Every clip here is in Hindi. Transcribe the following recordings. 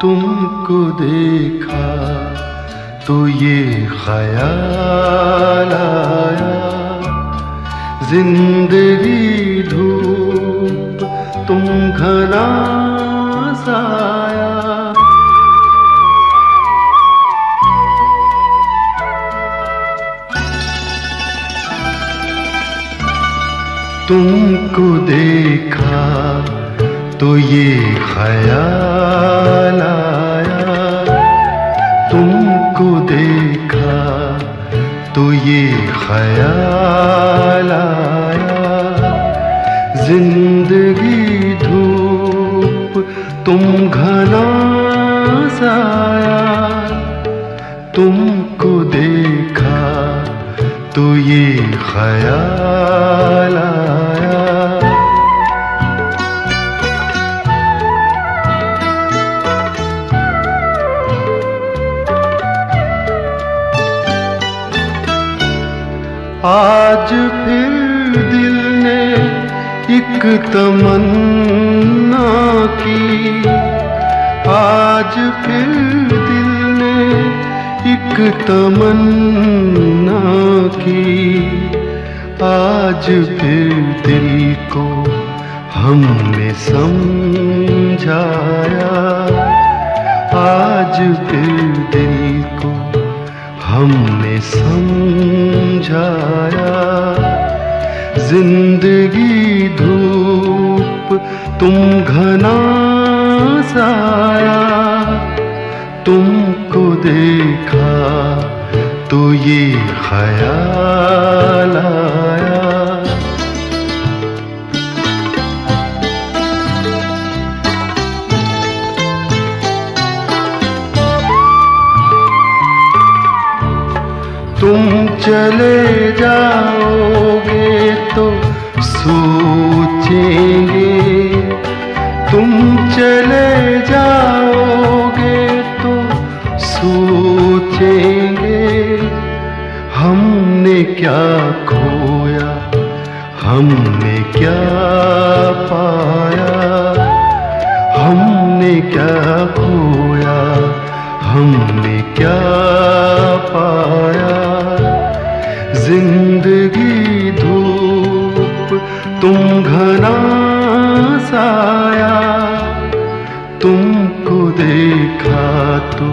तुमको देखा तो ये ख्याल आया, जिंदगी धूप तुम घना साया। तुमको देखा तो ये ख्याल आया, तुमको देखा तो ये ख्याल आया, जिंदगी धूप तुम घना साया। तुमको देखा तो ये ख्याल आया। आज फिर दिल ने एक तमन्ना की, आज फिर दिल ने एक तमन्ना की, आज फिर दिल को हमने समझाया, आज फिर दिल को हमने समझाया। जिंदगी धूप तुम घना साया, तुमको देखा तो ये ख्याल आया। तुम चले जाओगे तो सोचेंगे, तुम चले जाओगे तो सोचेंगे, हमने क्या खोया हमने क्या पाया, हमने क्या खोया हमने क्या पाया। जिंदगी धूप तुम घना साया, तुमको देखा तो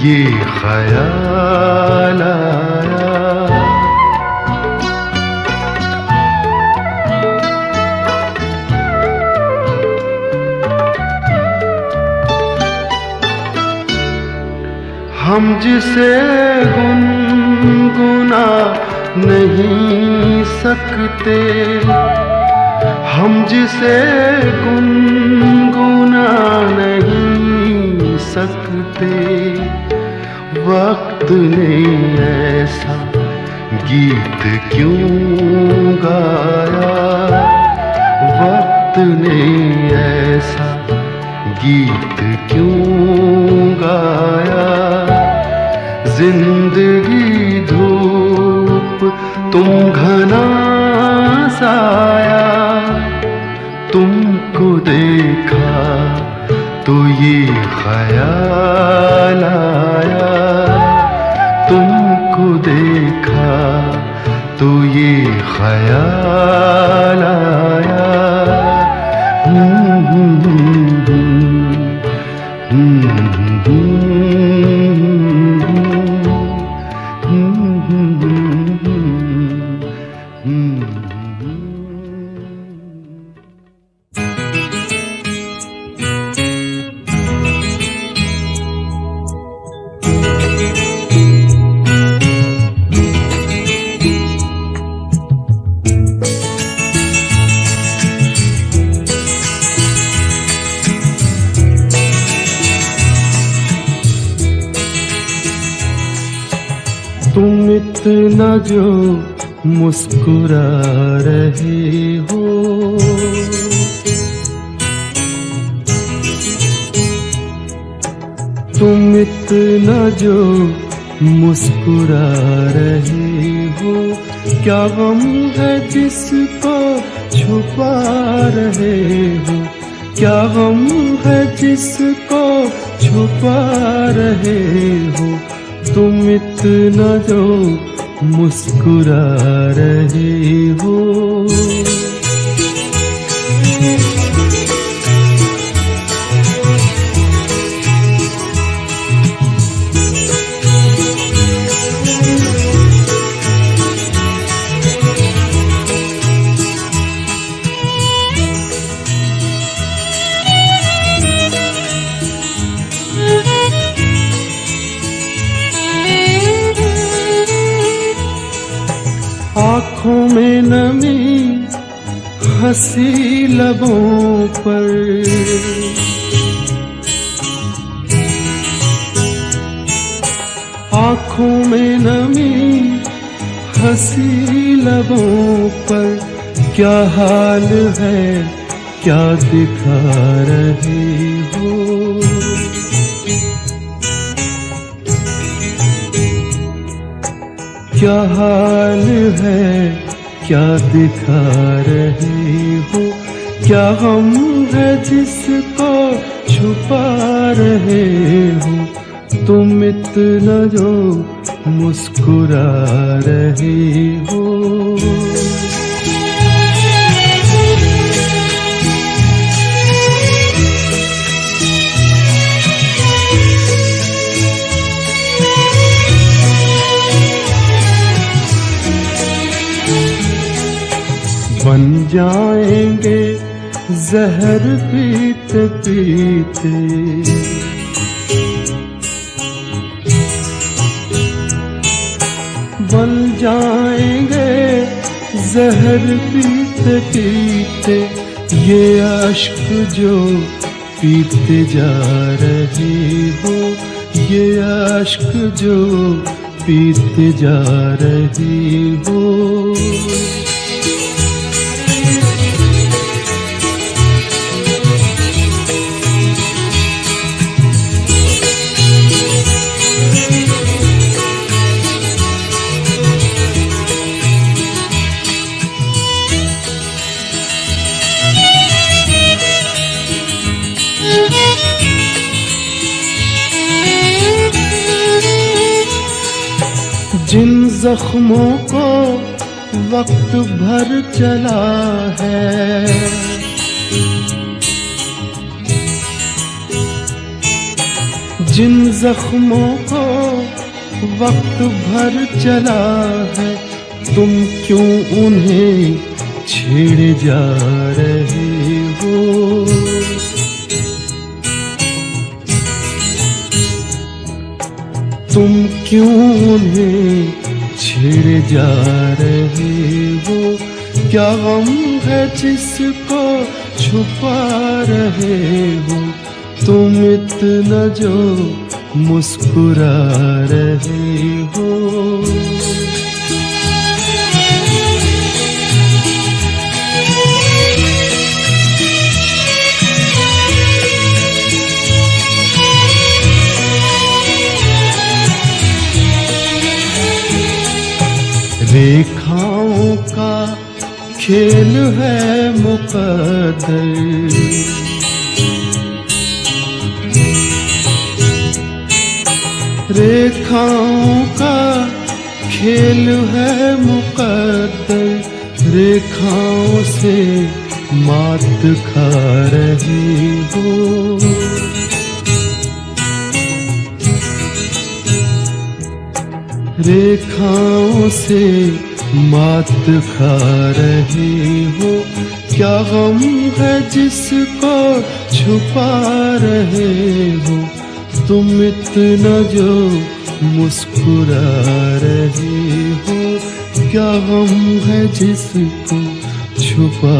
ये ख्याल आया। हम जिसे गुनगुना नहीं सकते, हम जिसे गुनगुना नहीं सकते, वक्त ने ऐसा गीत क्यों गाया, वक्त ने ऐसा गीत क्यों गाया। जिंदगी धूप तुम घना साया, तुमको देखा तो ये ख्याल आया, तुमको देखा तो ये ख्याल आया। तुम इतना जो मुस्कुरा रहे हो, तुम इतना जो मुस्कुरा रहे हो, क्या गम है जिसको छुपा रहे हो, क्या गम है जिसको छुपा रहे हो, तुम इतना जो मुस्कुरा रहे हो। आँखों में नमी हंसी लबों पर, आँखों में नमी हंसी लबों पर, क्या हाल है क्या दिखा रहे हो, क्या हाल है क्या दिखा रहे हो, क्या गम है जिसको छुपा रहे हो, तुम इतना जो मुस्कुरा रहे हो। बन जाएंगे जहर पीते पीते, बन जाएंगे जहर पीते पीते, ये अश्क जो पीते जा रहे हो, ये अश्क जो पीते जा रहे हो। जिन जख्मों को वक्त भर चला है, जिन जख्मों को वक्त भर चला है, तुम क्यों उन्हें छेड़े जा रहे हो, तुम क्यों उन्हें छेड़े जा रहे हो, क्या गम है जिसको छुपा रहे हो, तुम इतना जो मुस्कुरा रहे हो। रेखाओं का खेल है मुकद्दर, रेखाओं का खेल है मुकद्दर, रेखाओं से मात खा रही हो, रेखाओं से मात खा रही हो, क्या गम है जिसको छुपा रहे हो, तुम इतना जो मुस्कुरा रहे हो, क्या गम है जिसको छुपा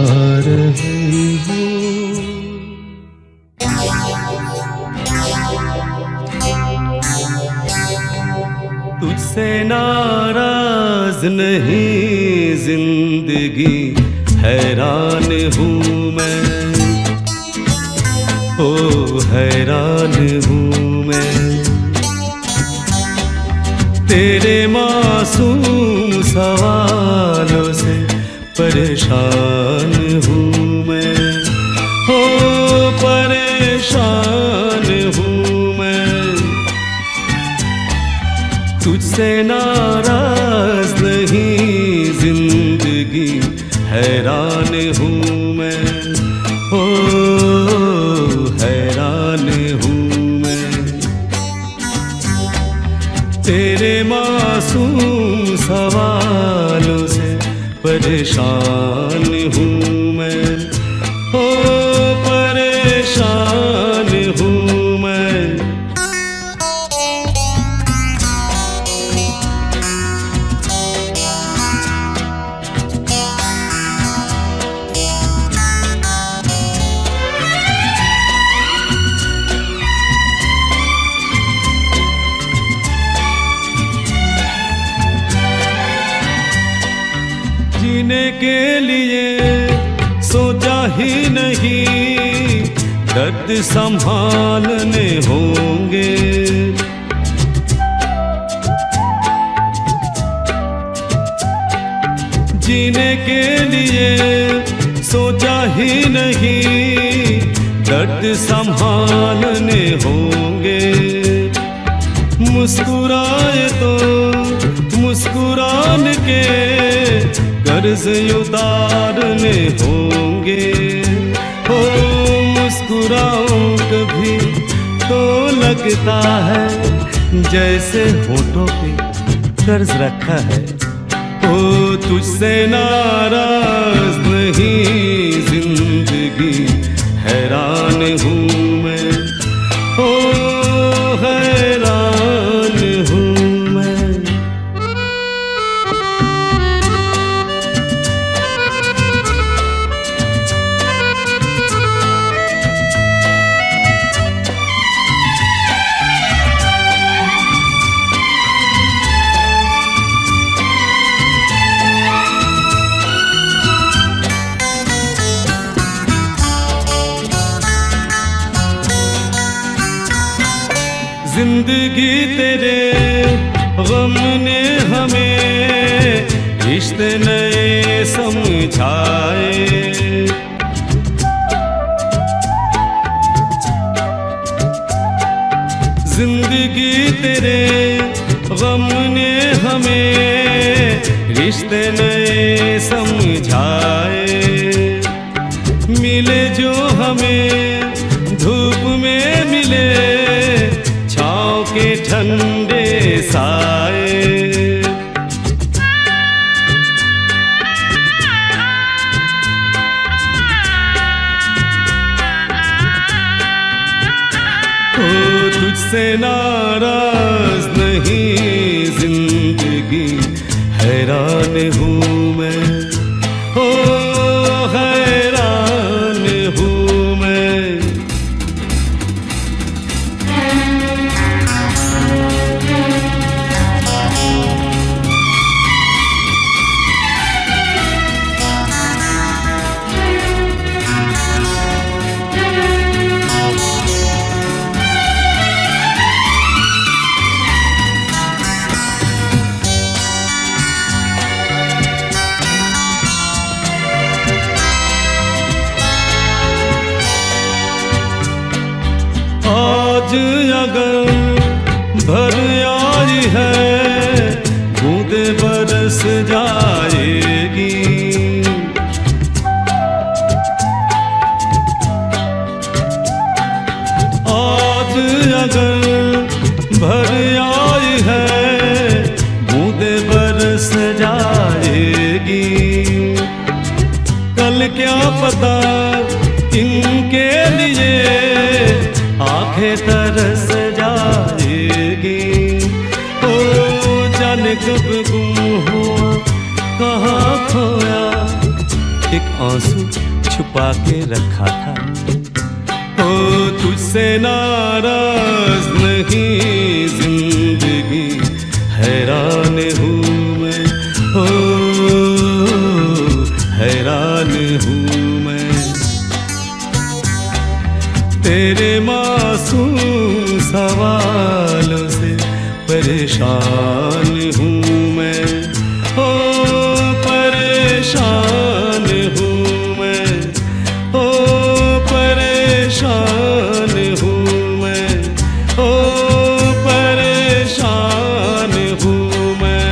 रहे हो। तुझसे ना नहीं जिंदगी हैरान हूँ मैं, ओ हैरान हूँ मैं। तेरे मासूम सवालों से परेशान हूँ मैं, ओ परेशान हूँ मैं। तुझसे नाराज नहीं जिंदगी हैरान हूँ मैं, ओ हैरान हूँ मैं। तेरे मासूम सवालों से परेशान हूँ मैं, ओ परेशान हूँ मैं। जीने के लिए सोचा ही नहीं, दर्द संभालने होंगे। जीने के लिए सोचा ही नहीं, दर्द संभालने होंगे। मुस्कुराए तो मुस्कुरान के कर्ज उतारने होंगे। हो मुस्कुराऊं कभी तो लगता है जैसे होठों पे कर्ज रखा है। ओ तुझसे नाराज नहीं जिंदगी हैरान हूँ मैं, ओ हैरान हूँ मैं। जिंदगी तेरे गम ने हमें रिश्ते नए समझाए। जिंदगी तेरे गम ने हमें रिश्ते नए समझाए। मिले जो हमें धूप में मिले छाँव के ठंडे साए। ओ तुझसे नाराज नहीं जिंदगी हैरान हूँ मैं, ओ हैरान हूँ मैं। आज अगर भर आई है बूंदे बरस जाएगी। आज अगर भर आई है बूंदे बरस जाएगी। कल क्या पता इनके लिए आंखें तरस जाएगी। ओ जाने कब गुम हुआ कहाँ खोया, एक आंसू छुपा के रखा था। ओ तुझसे नाराज नहीं जिंदगी हैरान हूँ मैं, हूँ मैं, तेरे मासूम सवालों से परेशान हूँ मैं, ओ परेशान हूँ मैं, ओ परेशान हूँ मैं, ओ परेशान हूँ मैं।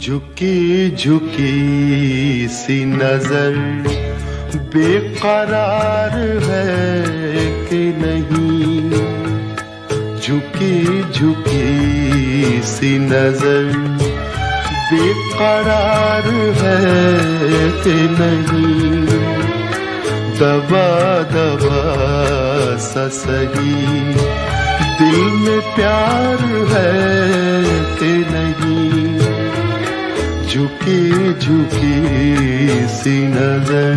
झुकी झुकी सी नजर बेकरार है कि नहीं, झुकी झुकी सी नजर बेकरार है कि नहीं, दबा दबा सा सही दिल में प्यार है कि नहीं, झुकी झुकी सी नजर।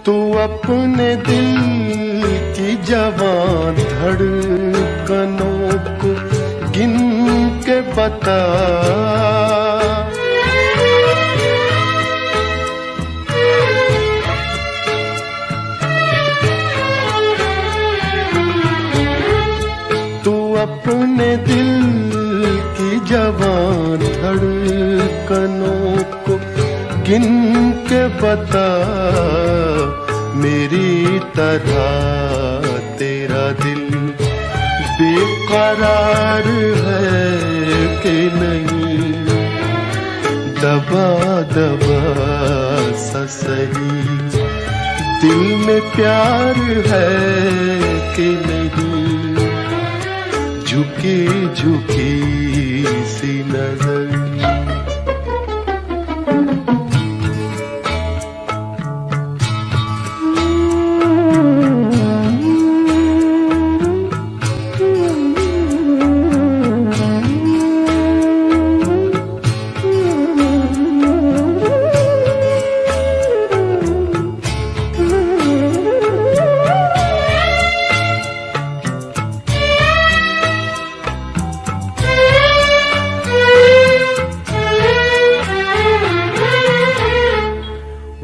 तू अपने दिल की जवां धड़कनों को गिन के बता, तू अपने दिल की जवां धड़कनों को गिन के बता, मेरी तरह तेरा दिल बेकरार है कि नहीं, दबा दबा सा सही दिल में प्यार है कि नहीं, झुकी झुकी सी नजर।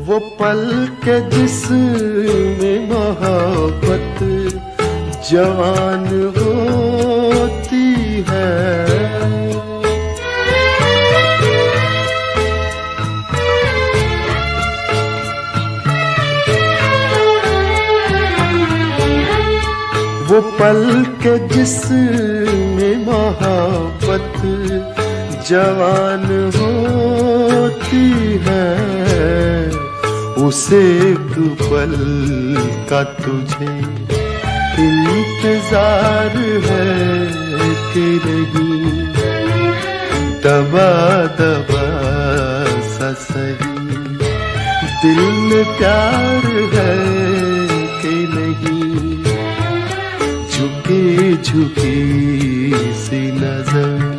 वो पल के जिसमें मोहब्बत जवान होती है, वो पल के जिसमें मोहब्बत जवान होती है, उसे एक पल का तुझे इंतजार है कि नहीं, दबा दबा सा सही दिल में प्यार है कि नहीं, झुकी झुकी सी नजर।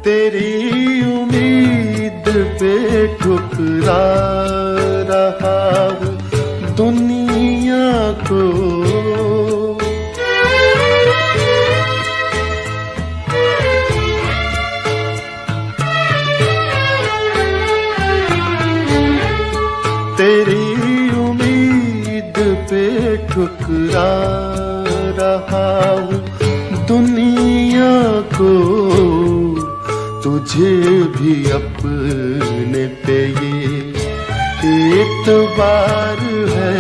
तेरी उम्मीद पे ठुकरा रहा हूँ दुनिया को, तेरी उम्मीद पे ठुकरा रहा हूँ दुनिया को, तुझे भी अपना पे ये एतबार है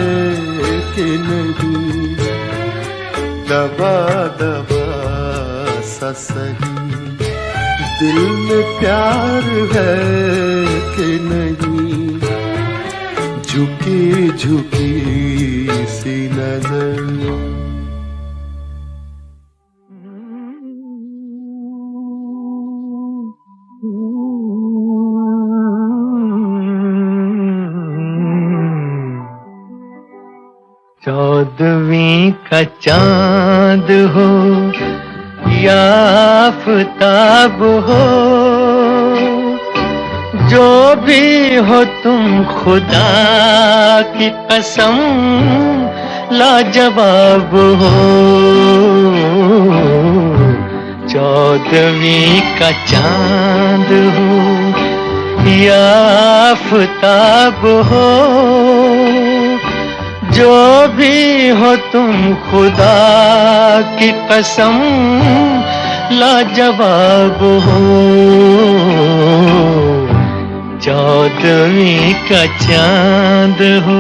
कि नहीं, दबा दबा सा सही दिल में प्यार है कि नहीं, झुकी झुकी सी नजर। चौदहवीं का चांद हो या आफताब हो, जो भी हो तुम खुदा की कसम लाजवाब हो। चौदहवीं का चांद हो या आफताब हो, जो भी हो तुम खुदा की कसम लाजवाब हो। चौदहवीं का चांद हो।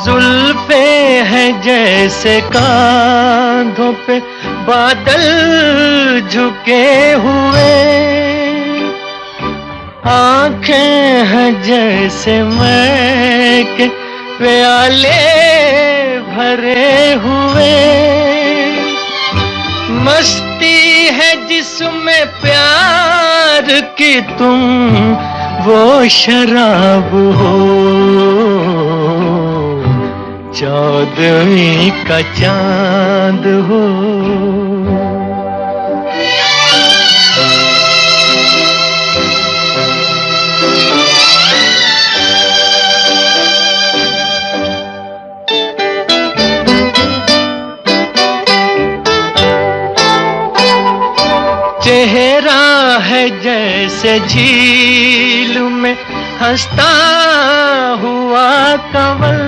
जुल्फे हैं जैसे कांधों पे बादल झुके हुए, आंखें हैं जैसे मैं के प्याले भरे हुए, मस्ती है जिसमें प्यार की तुम वो शराब हो। चौदहवीं का चांद हो। चेहरा है जैसे झील में हंसता हुआ कंवल,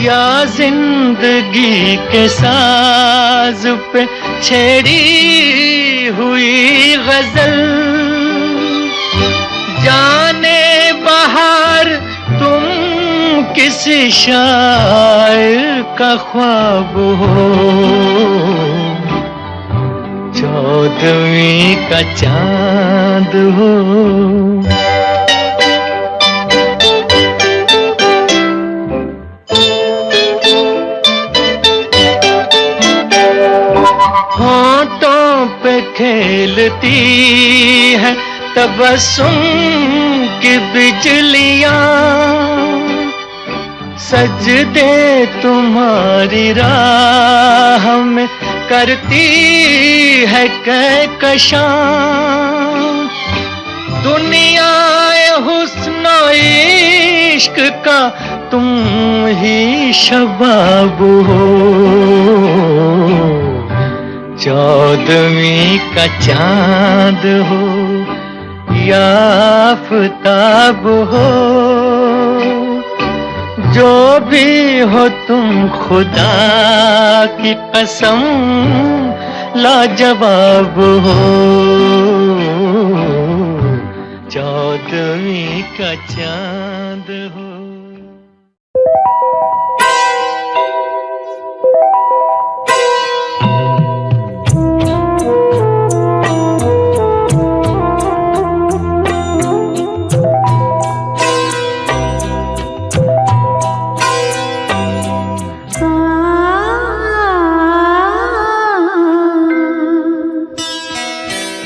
या जिंदगी के साज पे छेड़ी हुई गजल। जाने बहार तुम किसी शायर का ख्वाब हो। चौदहवीं का चांद हो। होंठों पे खेलती है तबस्सुम की बिजलियां, सजदे तुम्हारी राह में करती है कहकशां। दुनिया हुस्न इश्क का तुम ही शबाब हो। चौदहवीं का चांद हो या आफताब हो, जो भी हो तुम खुदा की कसम लाजवाब हो। चौदहवीं का चांद हो।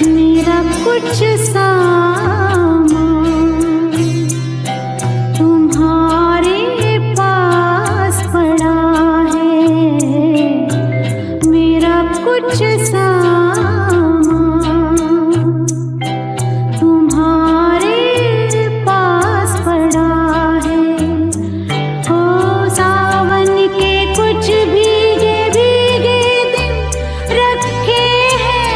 मेरा कुछ सामान तुम्हारे पास पड़ा है, मेरा कुछ सामान तुम्हारे पास पड़ा है। ओ सावन के कुछ भीगे भीगे दिन रखे हैं,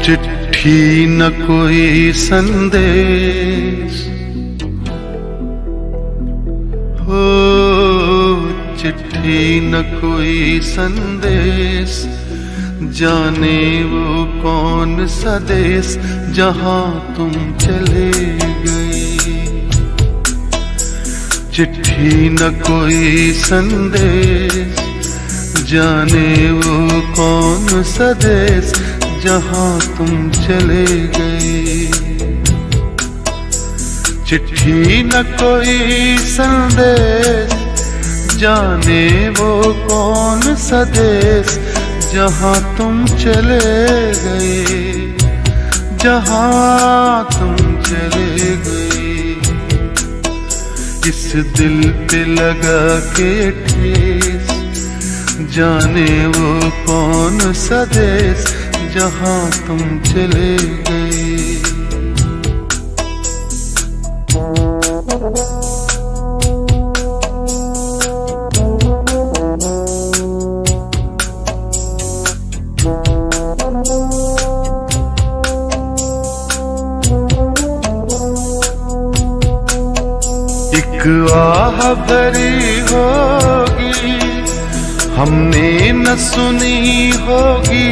चिट्ठी न कोई संदेश, हो चिट्ठी न कोई संदेश, जाने वो कौन सा देश जहां तुम चले गए। चिट्ठी न कोई संदेश, जाने वो कौन सा देश जहां तुम चले गए। चिट्ठी न कोई संदेश, जाने वो कौन सा देश जहां तुम चले गए, जहां तुम चले गए। इस दिल पे लगा के ठेस, जाने वो कौन सा देश जहां तुम चले गए। एक आह भरी होगी, हमने न सुनी होगी,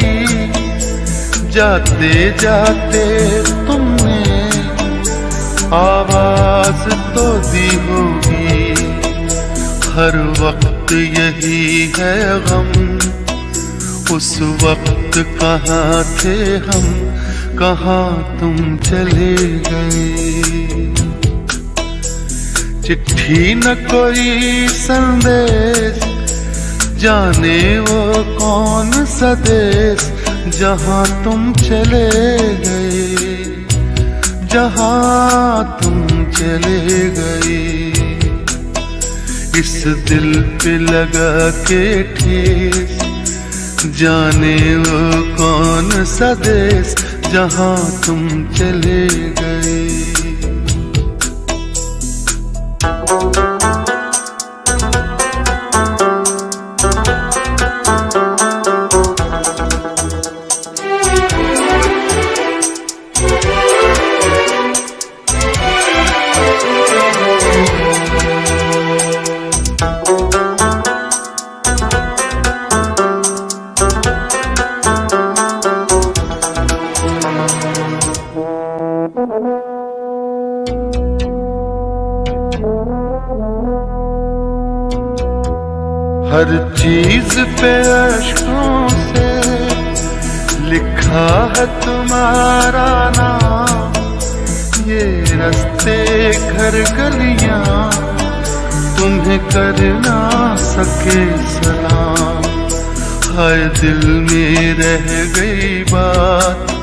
जाते जाते तुमने आवाज तो दी होगी। हर वक्त यही है गम, उस वक्त कहाँ थे हम, कहाँ तुम चले गए। चिट्ठी न कोई संदेश, जाने वो कौन सा देश जहां तुम चले गए, जहां तुम चले गए। इस दिल पे लगा के ठेस, जाने वो कौन सा देश जहां तुम चले गए। हर चीज पे अश्कों से लिखा है तुम्हारा नाम, ये रास्ते घर गलियां तुम्हें कर ना सके सलाम। हाय दिल में रह गई बात,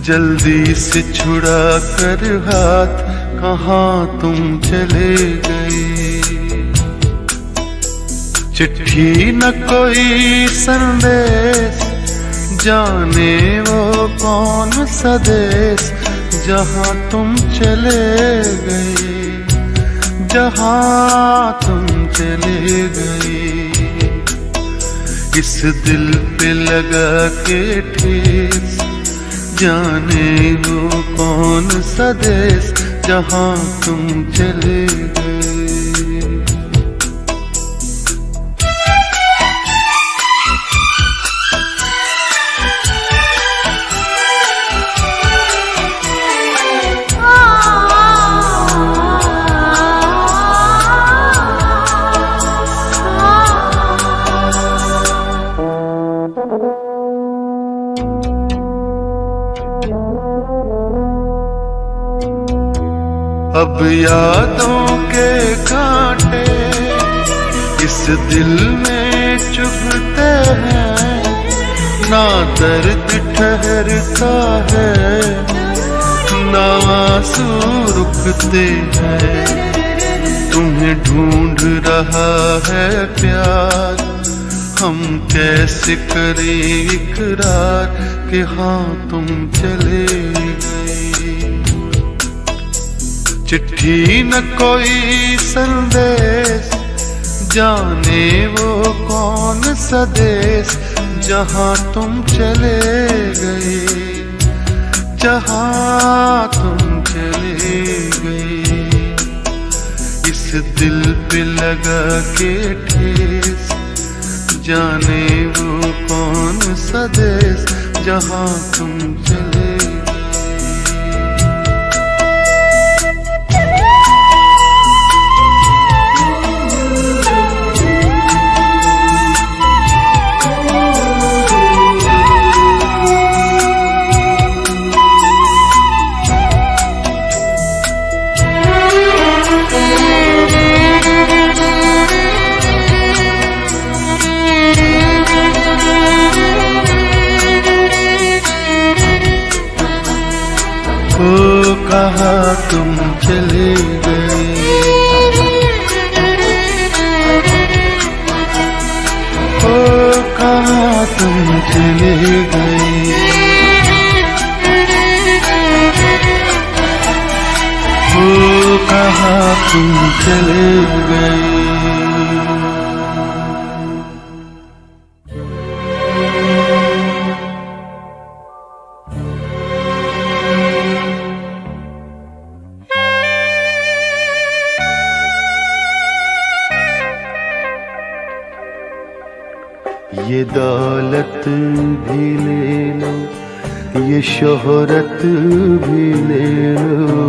जल्दी से छुड़ा कर हाथ, कहाँ तुम चले गए। चिट्ठी न कोई संदेश, जाने वो कौन सा देश जहां तुम चले गए, जहां तुम चले गए। इस दिल पे लगा के ठेस, जाने वो कौन सा देश जहां तुम चले गए। अब यादों के कांटे इस दिल में चुभते हैं, ना दर्द ठहरता है, ना आंसू रुकते हैं। तुम्हें ढूंढ रहा है प्यार, हम कैसे करें इकरार कि हाँ तुम चले गए। चिट्ठी न कोई संदेश, जाने वो कौन सा देश जहां तुम चले गए, जहाँ तुम चले गए, इस दिल पे लगा के ठेस, जाने वो कौन सा देश जहाँ तुम चले गए। ओ कहाँ तुम चले गए, ओ कहाँ तुम चले गए, ओ कहाँ तुम चले गए। ये दौलत भी ले लो, ये शोहरत भी ले लो,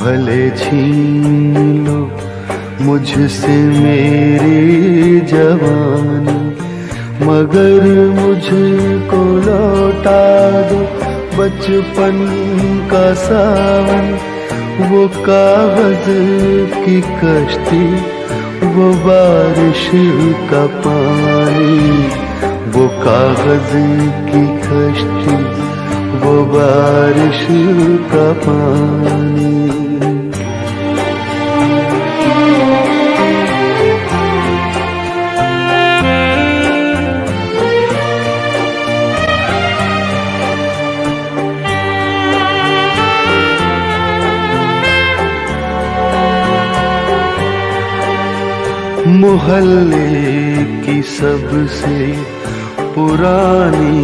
भले छीन लो मुझसे मेरी जवानी, मगर मुझको लौटा दो बचपन का सावन, वो कागज की कश्ती, वो बारिश का पानी, वो कागज की कश्ती, वो बारिश का पानी। मोहल्ले की सबसे पुरानी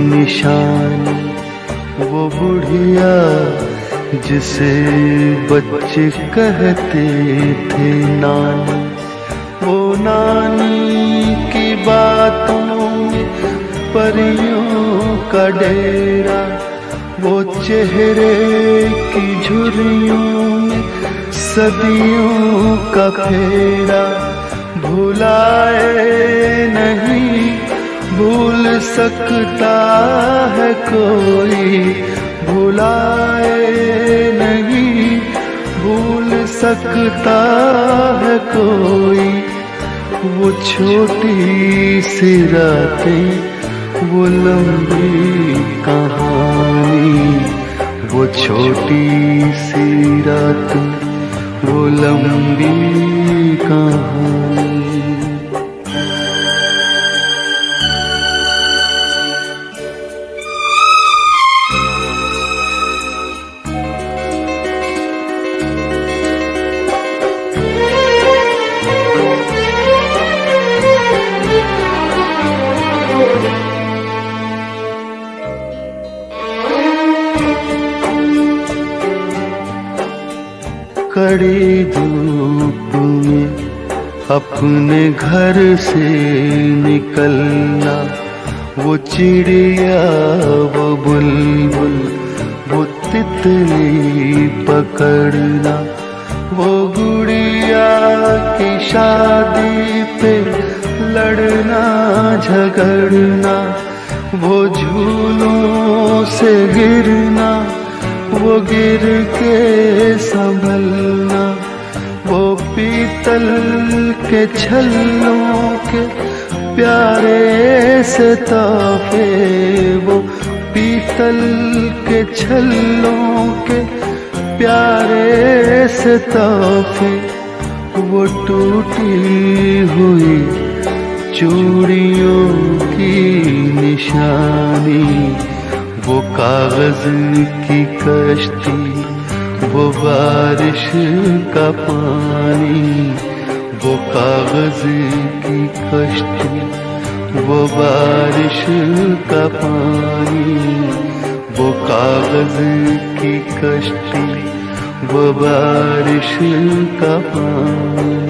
निशानी, वो बुढ़िया जिसे बच्चे कहते थे नानी, वो नानी की बातों में परियों का डेरा, वो चेहरे की झुर्रियों में सदियों का फेरा, भुलाए नहीं भूल सकता है कोई, भुलाए नहीं भूल सकता है कोई, वो छोटी सी रातें, वो लंबी कहानी, वो छोटी सी रातें, वो लंबी कहानी। कड़ी धूप में अपने घर से निकलना, वो चिड़िया, वो बुलबुल, वो तितली पकड़ना, वो गुड़िया की शादी पे लड़ना झगड़ना, वो झूलों से गिरना, वो गिर के संभलना, वो पीतल के छल्लों के प्यारे से तोहफे, वो पीतल के छल्लों के प्यारे से तोहफे, वो टूटी हुई चूड़ियों की निशानी, वो कागज की कश्ती, वो बारिश का पानी, वो कागज की कश्ती, वो बारिश का पानी, वो कागज की कश्ती, वो बारिश का पानी।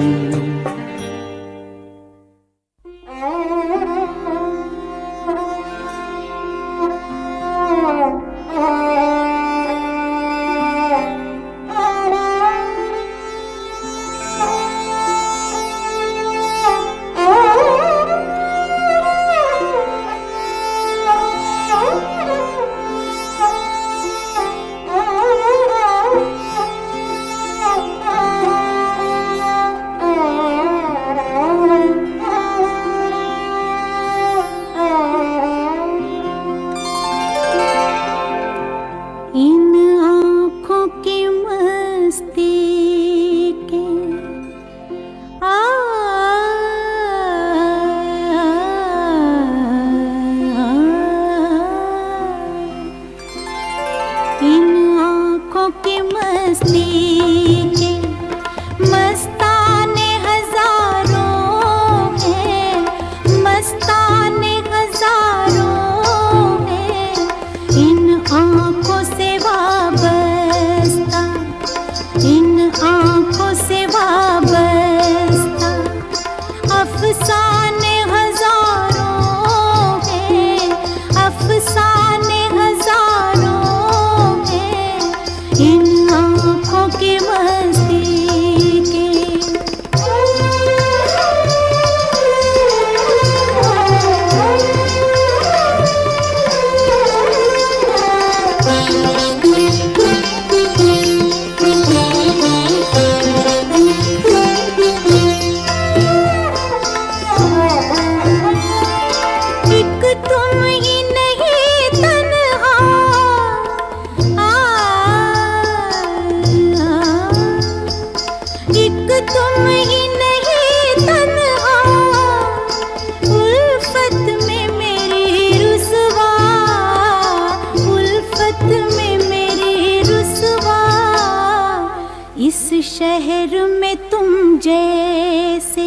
शहर में तुम जैसे,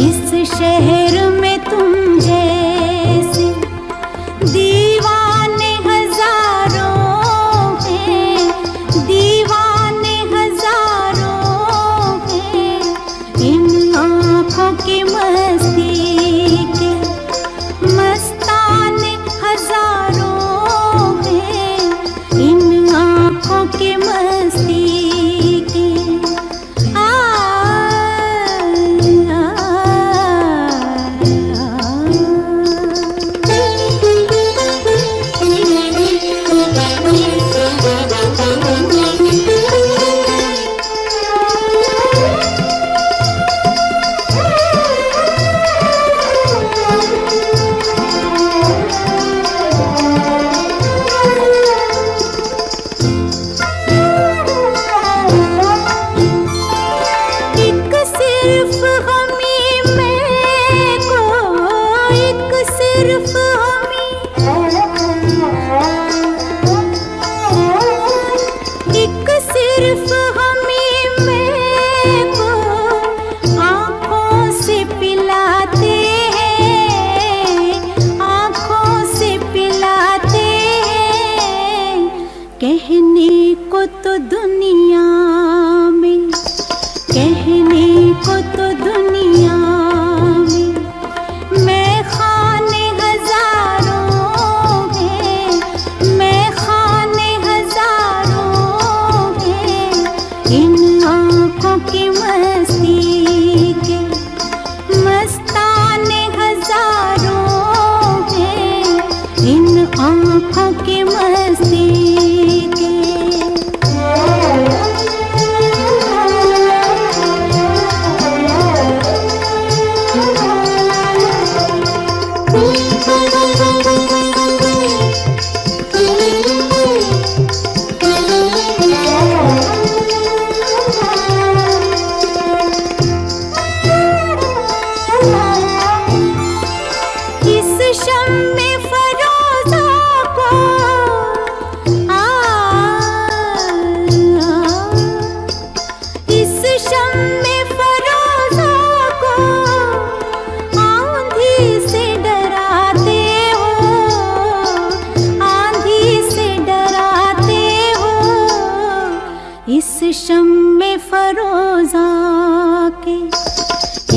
इस शहर में तुम जैसे दीवाने हजारों हैं, दीवाने हजारों हैं। इन आँखों की मस्ती के मस्ताने हजारों हैं, इन आँखों की मस्ती कहने को तो दुनिया में, कहने को तो दुनिया में मैं खाने हजारों हैं, मैं खाने हजारों हैं। इन आँखों की मस्ती के मस्ताने हजारों हैं, इन आँखों की मस्ती इस शम्मे फरोज़ा को इस शम्मे फरोजा के,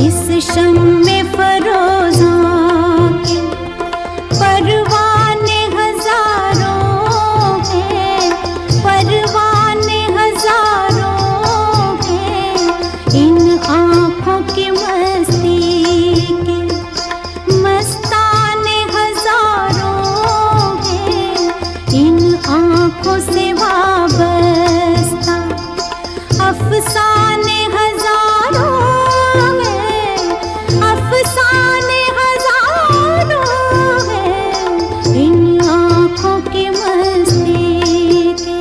इस शम्मे फरोजा के परवाने हजारों हैं, परवाने हजारों हैं, इन आँखों की मस्ती के मस्ताने हजारों हैं, इन आँखों से वाबस्ता अफसाने हजारों हैं, अफसाने हजारों हैं, इन आँखों की मस्ती के।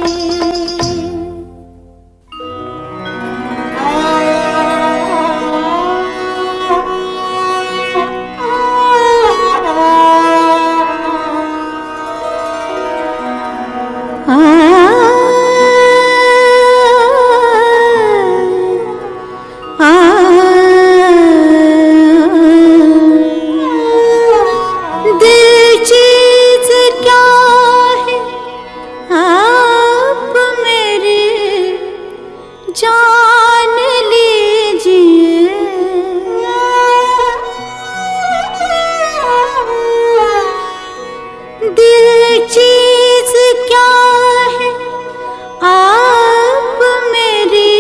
दिल चीज क्या है आप मेरी जान लीजिए, दिल चीज क्या है आप मेरी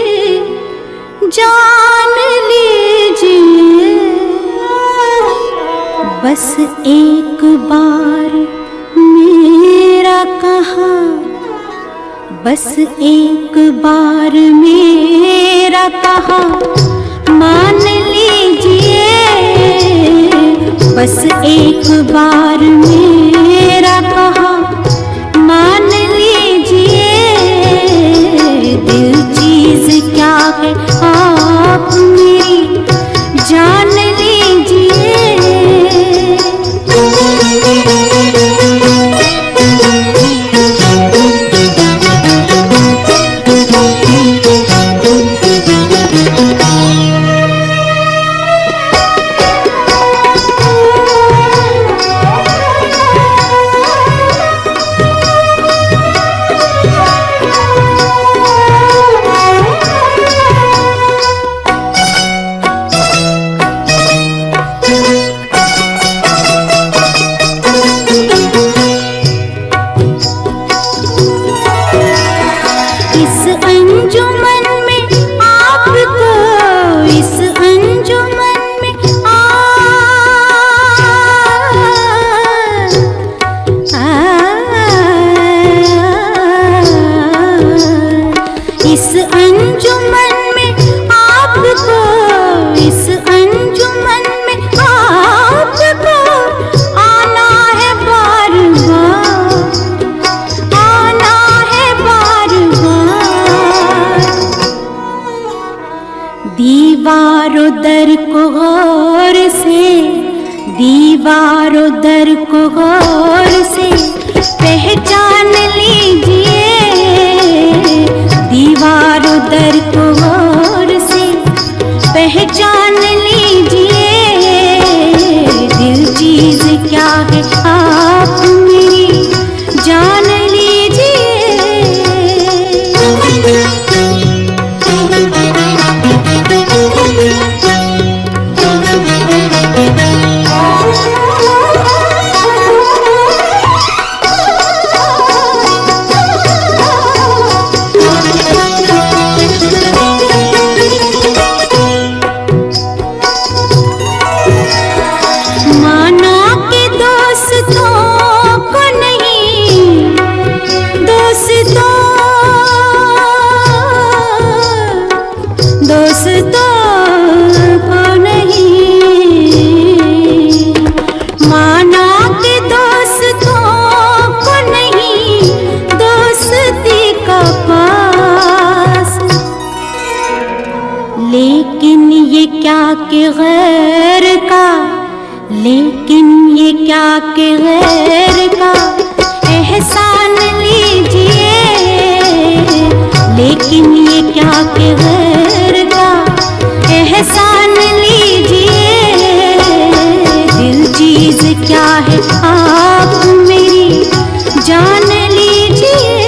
जान लीजिए, बस एक बार मेरा कहा, बस एक बार मेरा कहा मान लीजिए, बस एक बार मेरा कहा मान लीजिए, दिल चीज क्या है आप मेरी जान लीजिए। इस अंजुमन में आपको, इस अंजुमन में इस अंजुमन में आपको, इस अंजुमन में आपको आना है बार बार, आना है बार बार। दीवारों दर को गौर से, दीवारों दर को गौर से पहचान लीजिए, दीवारों दर को गौर से पहचान लीजिए, दिल चीज क्या है आप मेरी जान लीजिए। माना के दोस्तों को नहीं, दोस्तों दोस्तों को नहीं, माना के दोस्तों को नहीं, दोस्ती का पास, लेकिन ये क्या कि गैर का, लेकिन ये क्या कि गैर का एहसान लीजिए, लेकिन ये क्या कि गैर का एहसान लीजिए, दिल चीज क्या है आप मेरी जान लीजिए।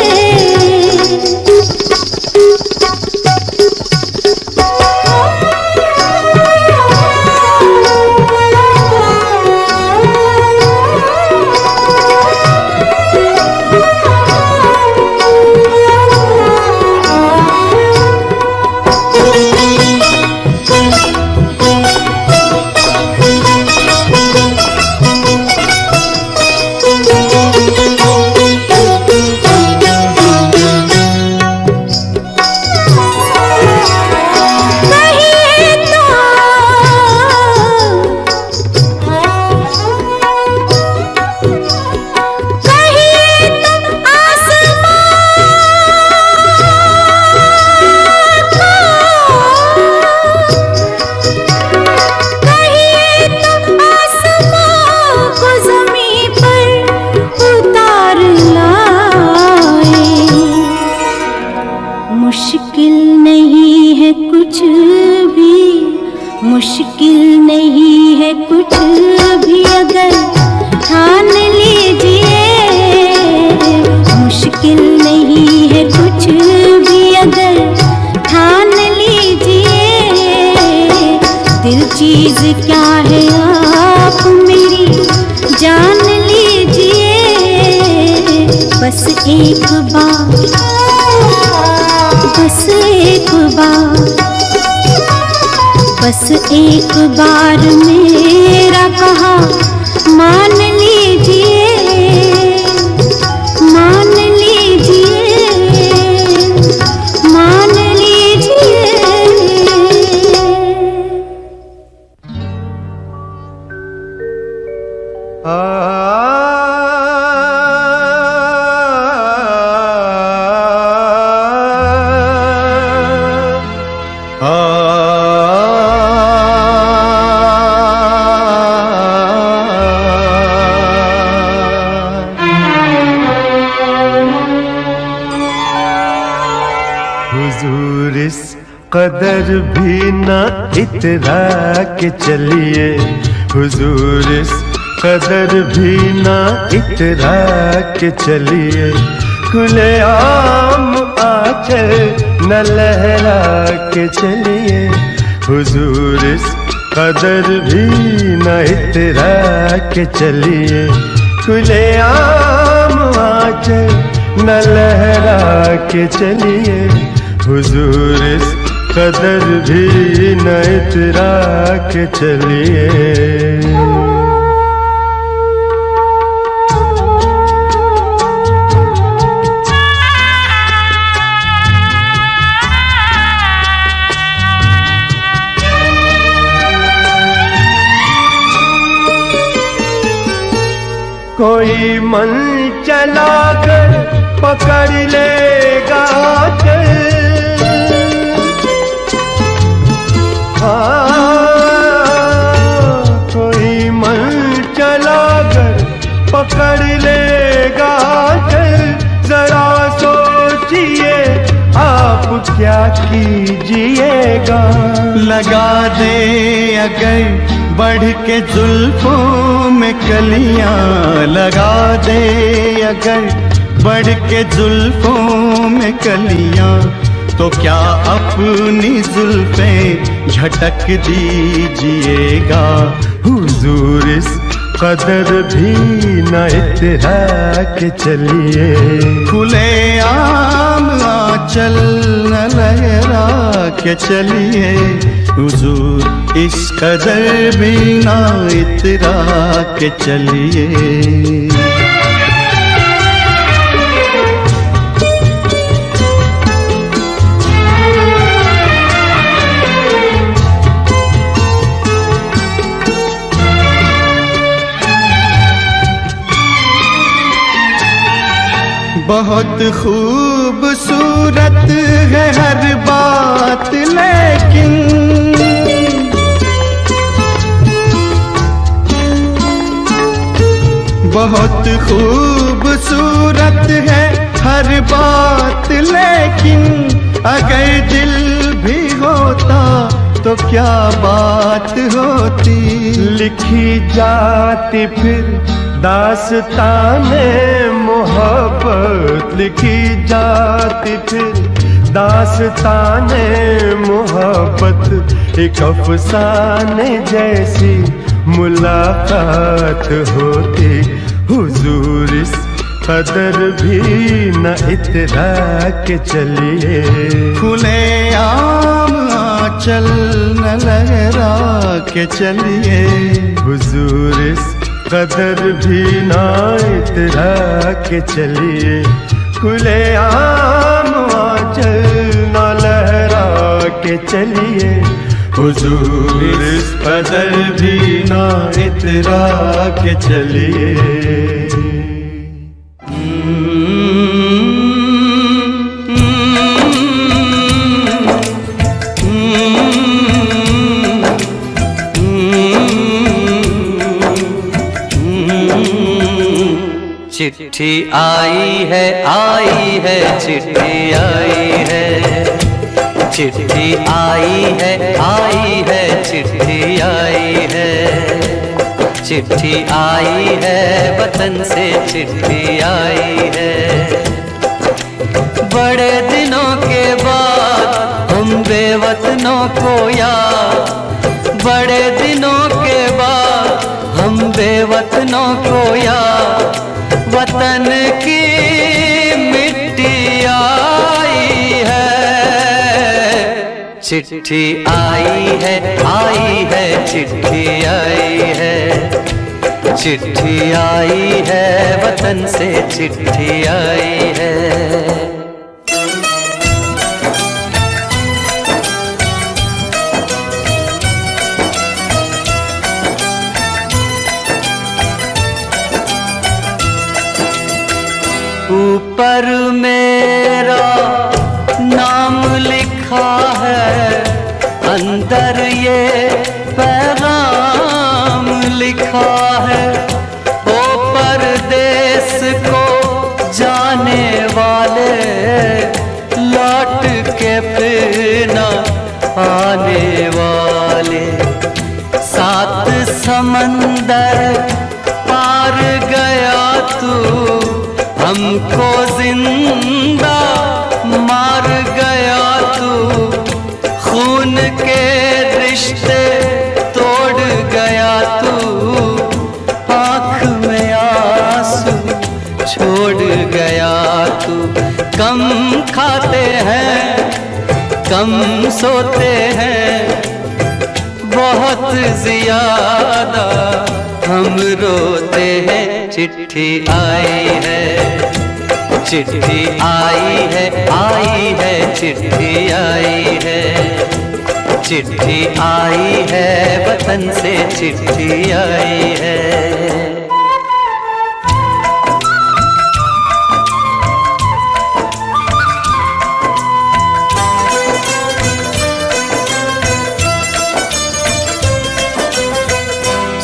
कुछ भी अगर ठान लीजिए, मुश्किल नहीं है कुछ भी अगर ठान लीजिए। दिल चीज क्या है आप मेरी जान लीजिए। बस एक बार, बस एक बार, बस एक बार मेरा कहा मान लीजिए, मान लीजिए, मान लीजिए। हुजूर इस कदर भी न इतरा के चलिए, हुजूर इस कदर भी न इतरा के चलिए। खुले आम आंचल न लहरा के चलिए, हुजूर इस कदर भी न इतरा के चलिए। खुले आम आंचल न लहरा के चलिए, हुजूर इस कदर भी न इतरा के चलिए। कोई मन चलाकर पकड़ लेगा चल, कोई मन चलाकर पकड़ लेगा चल। जरा सोचिए आप क्या कीजिएगा। लगा दे अगर बढ़ के जुल्फों में कलियां, लगा दे अगर बढ़ के जुल्फों में कलियां, तो क्या अपनी जुल्फें झटक दीजिएगा। हुजूर इस कदर भी न इतरा के चलिए, खुले आम आंचल न लहरा के चलिए। हुजूर इस कदर भी न इतरा के चलिए। बहुत खूबसूरत है हर बात, लेकिन बहुत खूबसूरत है हर बात, लेकिन अगर दिल भी होता तो क्या बात होती। लिखी जाती फिर दास्ताने मोहब्बत, लिखी जाती फिर दास्ताने मोहब्बत। एक अफसाने जैसी मुलाकात होती। हुजूर इस कदर भी न इतरा के चलिए, खुले आम आंचल न लहरा के चलिए। हुजूर इस कदर भी न इतरा के चलिए, खुले आम आंचल न लहरा के चलिए। हुजूर इस कदर भी न इतरा के चलिए। चिट्ठी आई है चिट्ठी आई है, चिट्ठी आई है चिट्ठी आई है। चिट्ठी आई है, वतन से चिट्ठी आई है। बड़े दिनों के बाद हम बेवतनों को याद, बड़े दिनों के बाद हम बेवतनों को याद, वतन की मिट्टी आई है। चिट्ठी आई है, चिट्ठी आई है, चिट्ठी आई है, वतन से चिट्ठी आई है। ऊपर मेरा नाम लिखा है, अंदर ये पैगाम लिखा है। ओ परदेस को जाने वाले, लौट के फिर न आने वाले। सात समंदर पार गया तू, हमको जिंदा मार गया तू। खून के रिश्ते तोड़ गया तू, आँख में आंसू छोड़ गया तू। कम खाते हैं, कम सोते हैं, बहुत ज्यादा हम रोते हैं। चिट्ठी आई है, चिट्ठी आई है, चिट्ठी आई है, चिट्ठी आई है, वतन से चिट्ठी आई है।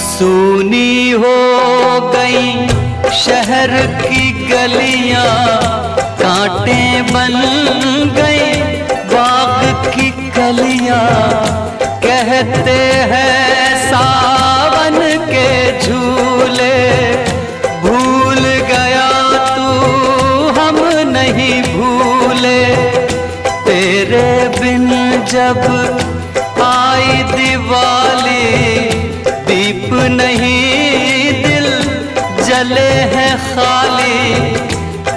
सूनी हो गई शहर की गलियां, कांटे बन गई बाग की कलियां। कहते हैं सावन के झूले, भूल गया तू हम नहीं भूले। तेरे बिन जब आई दिवाली, दीप नहीं दिल जले हैं खाली।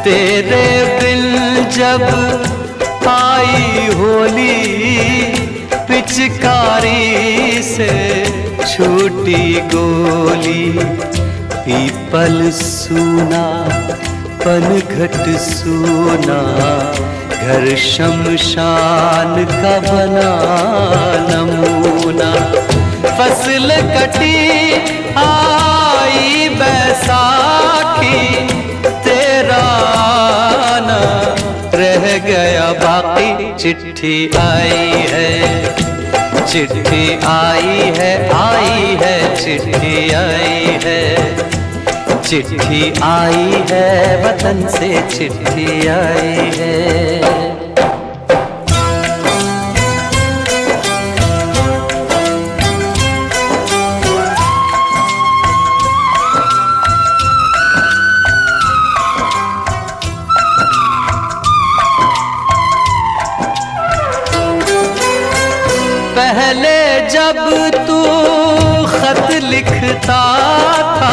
तेरे बिन जब आई होली, पिचकारी से छूटी गोली। पीपल सूना पनघट सूना, घर शमशान का बना नमूना। फसल कटी आई बैसाखी, तेरा ना रह गया बाकी। चिट्ठी आई है, चिट्ठी आई है, चिट्ठी आई है, चिट्ठी आई है, वतन से चिट्ठी आई है। पहले जब तू खत लिखता था,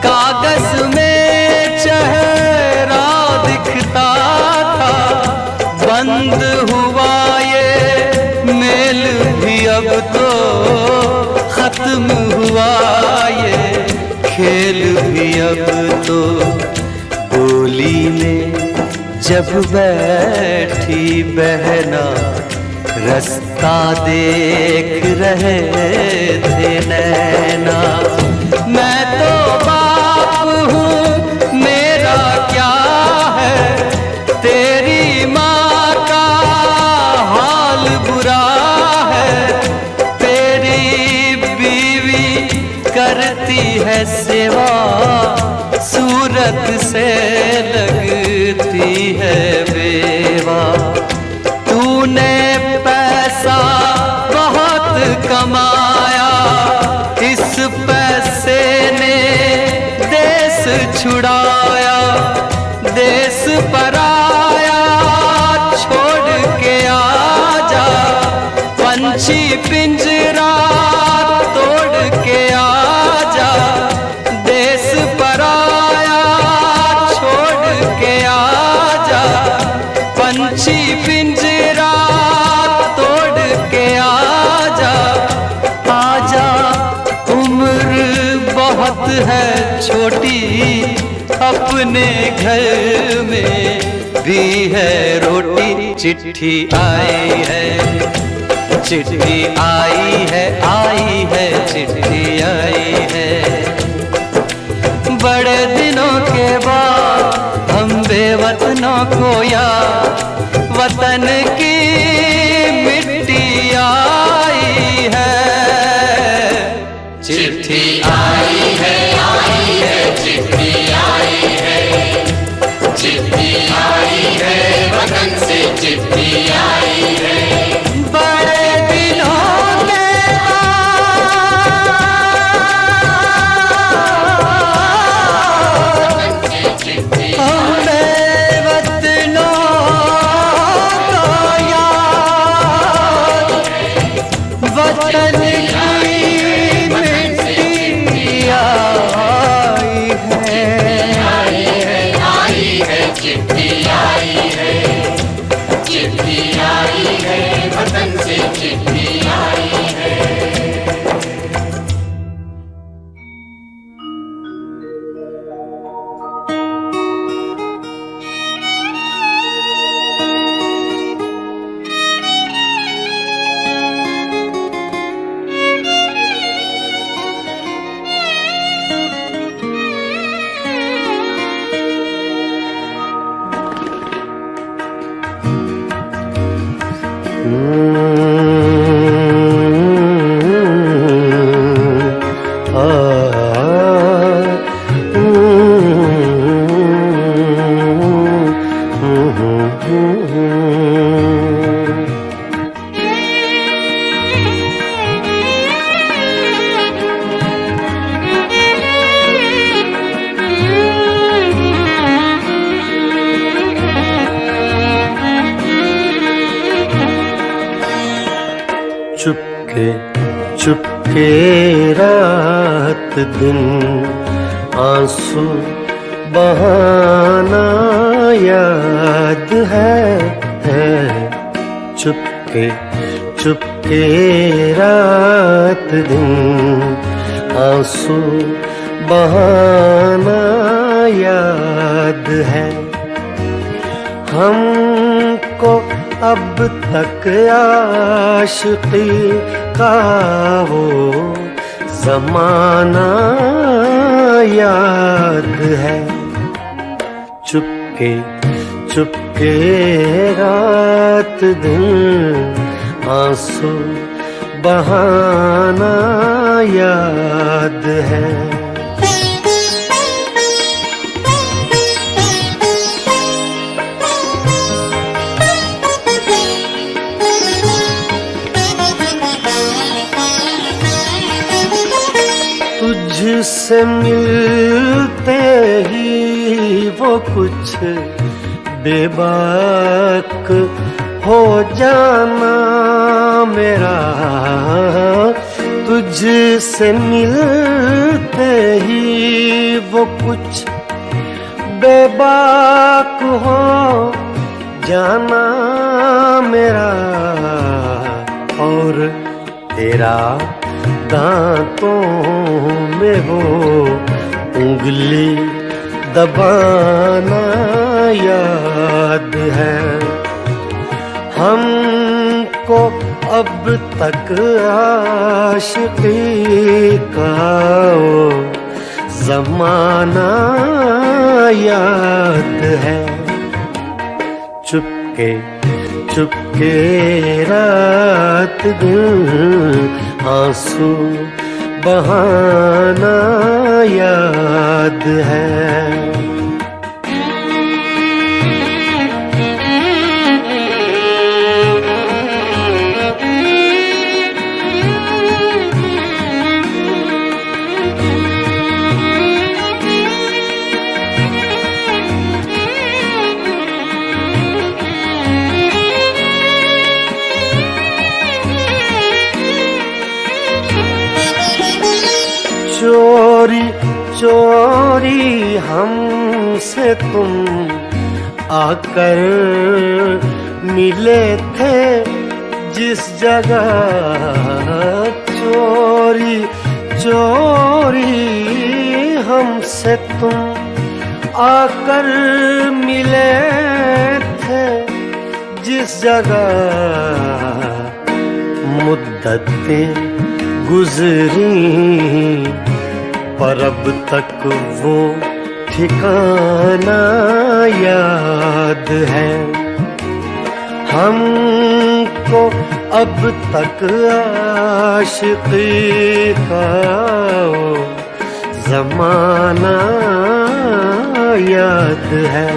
कागज में चेहरा दिखता था। बंद हुआ ये मेल भी अब तो, खत्म हुआ ये खेल भी अब तो। बोली में जब बैठी बहना, रास्ता देख रहे थे नैना। मैं तो बाप हूँ, मेरा क्या है, तेरी माँ का हाल बुरा है। तेरी बीवी करती है सेवा, सूरत से लगती है बेवा। तूने पैसा बहुत कमाया, इस पैसे पिंजरा तोड़ के आजा, आजा, उम्र बहुत है छोटी, अपने घर में भी है रोटी। चिट्ठी आई है, चिट्ठी आई है, आई है, चिट्ठी आई है। बड़े दिनों के बाद हम बेवतनों को याद वतन की मिट्टी आई है। चिट्ठी आई है, आई है, चिट्ठी आई है, चिट्ठी आई है, वतन से चिट्ठी आई है। बड़े दिनों के चुपके चुपके रात दिन आंसू बहाना याद है। चुपके चुपके रात दिन आंसू बहाना याद है। हमको अब तक आशिकी का वो ज़माना याद है। चुपके चुपके रात दिन आंसू बहाना याद है। तुझसे मिलते ही वो कुछ बेबाक हो जाना मेरा। तुझसे मिलते ही वो कुछ बेबाक हो जाना मेरा। और तेरा दांतों में वो उंगली दबाना याद है। हमको अब तक आशिकी का वो ज़माना याद है। चुपके चुपके रात दिन आंसू बहाना याद है। चोरी चोरी हमसे तुम आकर मिले थे जिस जगह चोरी चोरी हमसे तुम आकर मिले थे जिस जगह मुद्दतें गुजरी पर अब तक वो ठिकाना याद है हमको अब तक आशिक़ी का वो ज़माना याद है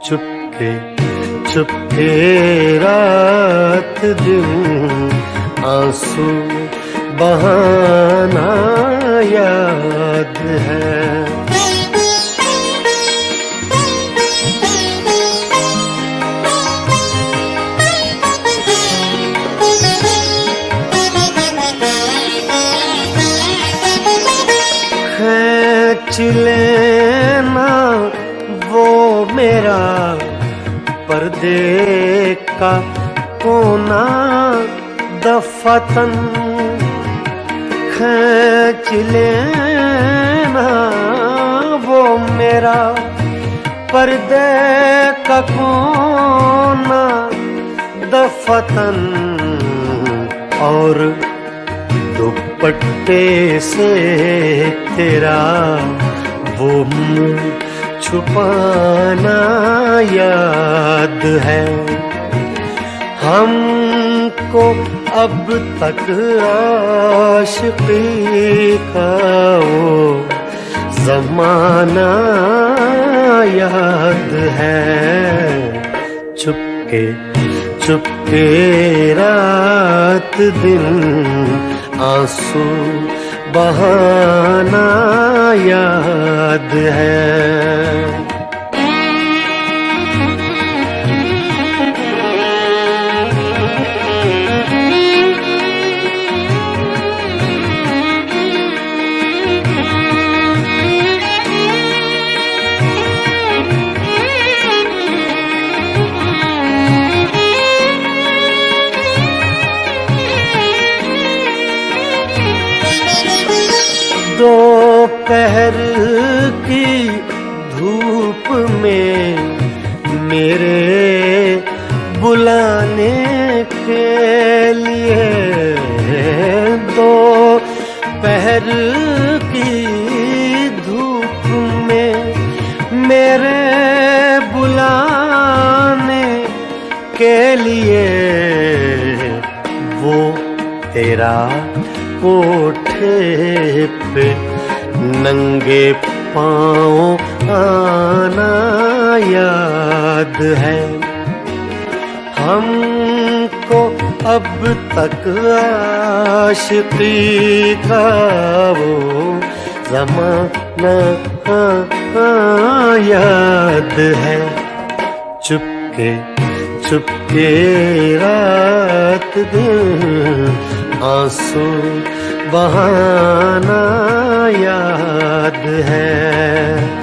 चुपके चुपके रात दिन आंसू बहाना याद है खींच लेना वो मेरा पर्दे का कोना दफतन खींच लेना वो मेरा पर्दे का कोना दफतन और दुपट्टे से तेरा वो मुँह छुपाना याद है हमको अब तक आशिक़ी का वो ज़माना याद है चुपके चुपके रात दिन आंसू बहाना याद है दोपहर की धूप में मेरे बुलाने के लिए दोपहर की धूप में मेरे बुलाने के लिए वो तेरा कोठे पे नंगे पाँव आना याद है हमको अब तक आशिक़ी का वो ज़माना याद है चुपके चुपके रात दिन आंसू बहाना याद है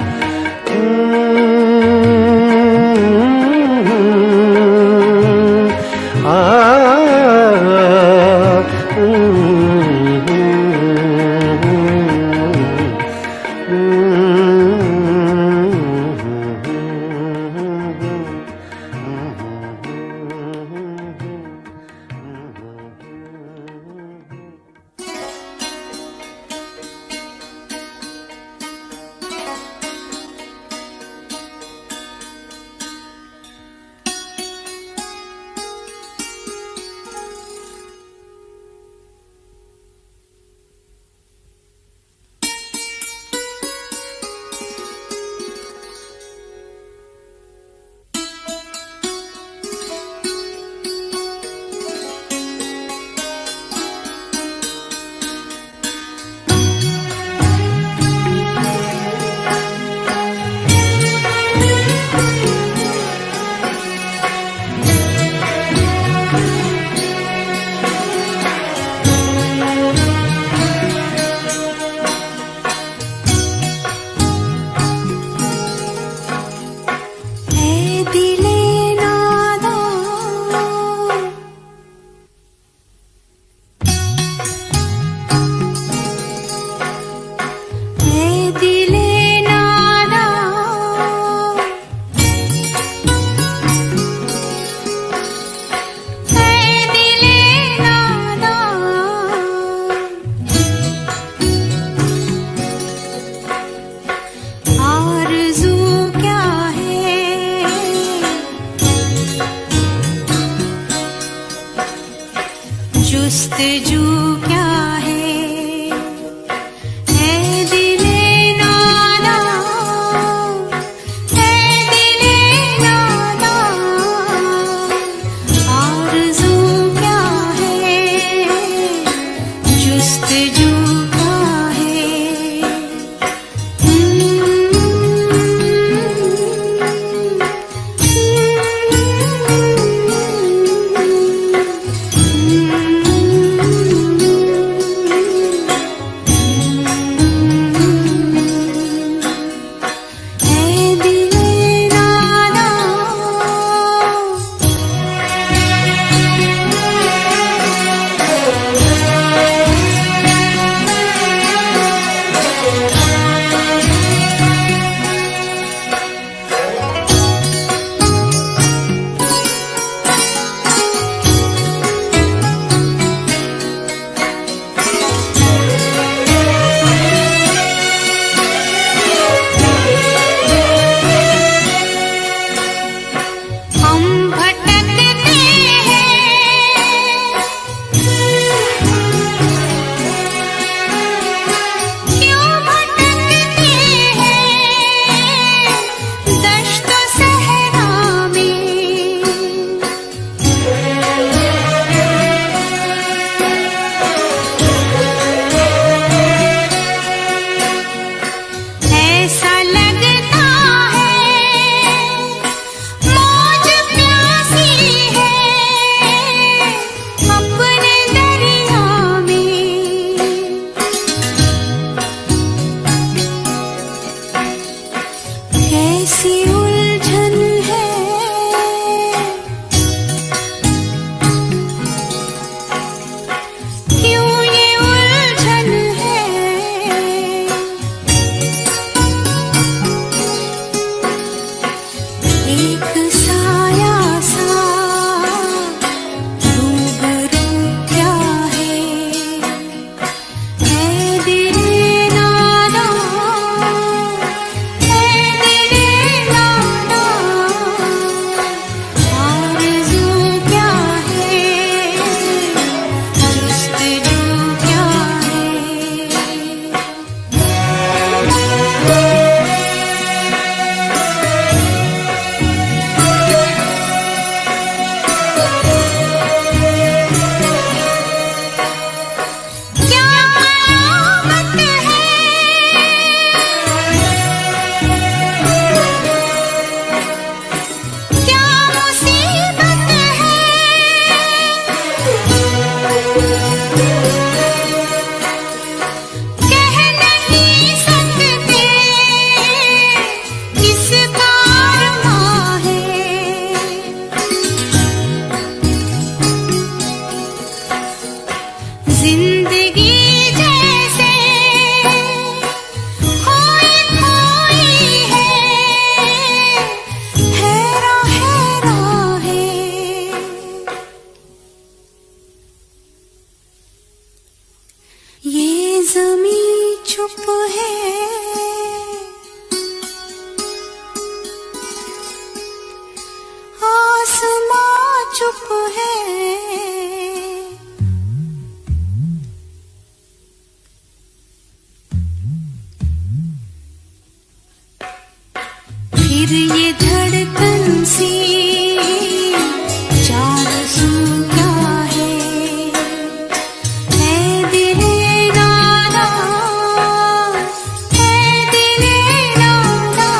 जुस्तजू क्या है दिले नादा, है दिले नादा, आरज़ू क्या है जुस्तजू क्या है। कैसी उलझन है क्यों ये उलझन है एक साया सा रूबरू क्या है दिले नादा, जिंदगी जैसे खोई खोई है, हैरा हैरा है। ये ज़मीं चुप है, आसमां चुप है, फिर ये धड़कन सी चार सू क्या है दिले नादा, है दिले नादा।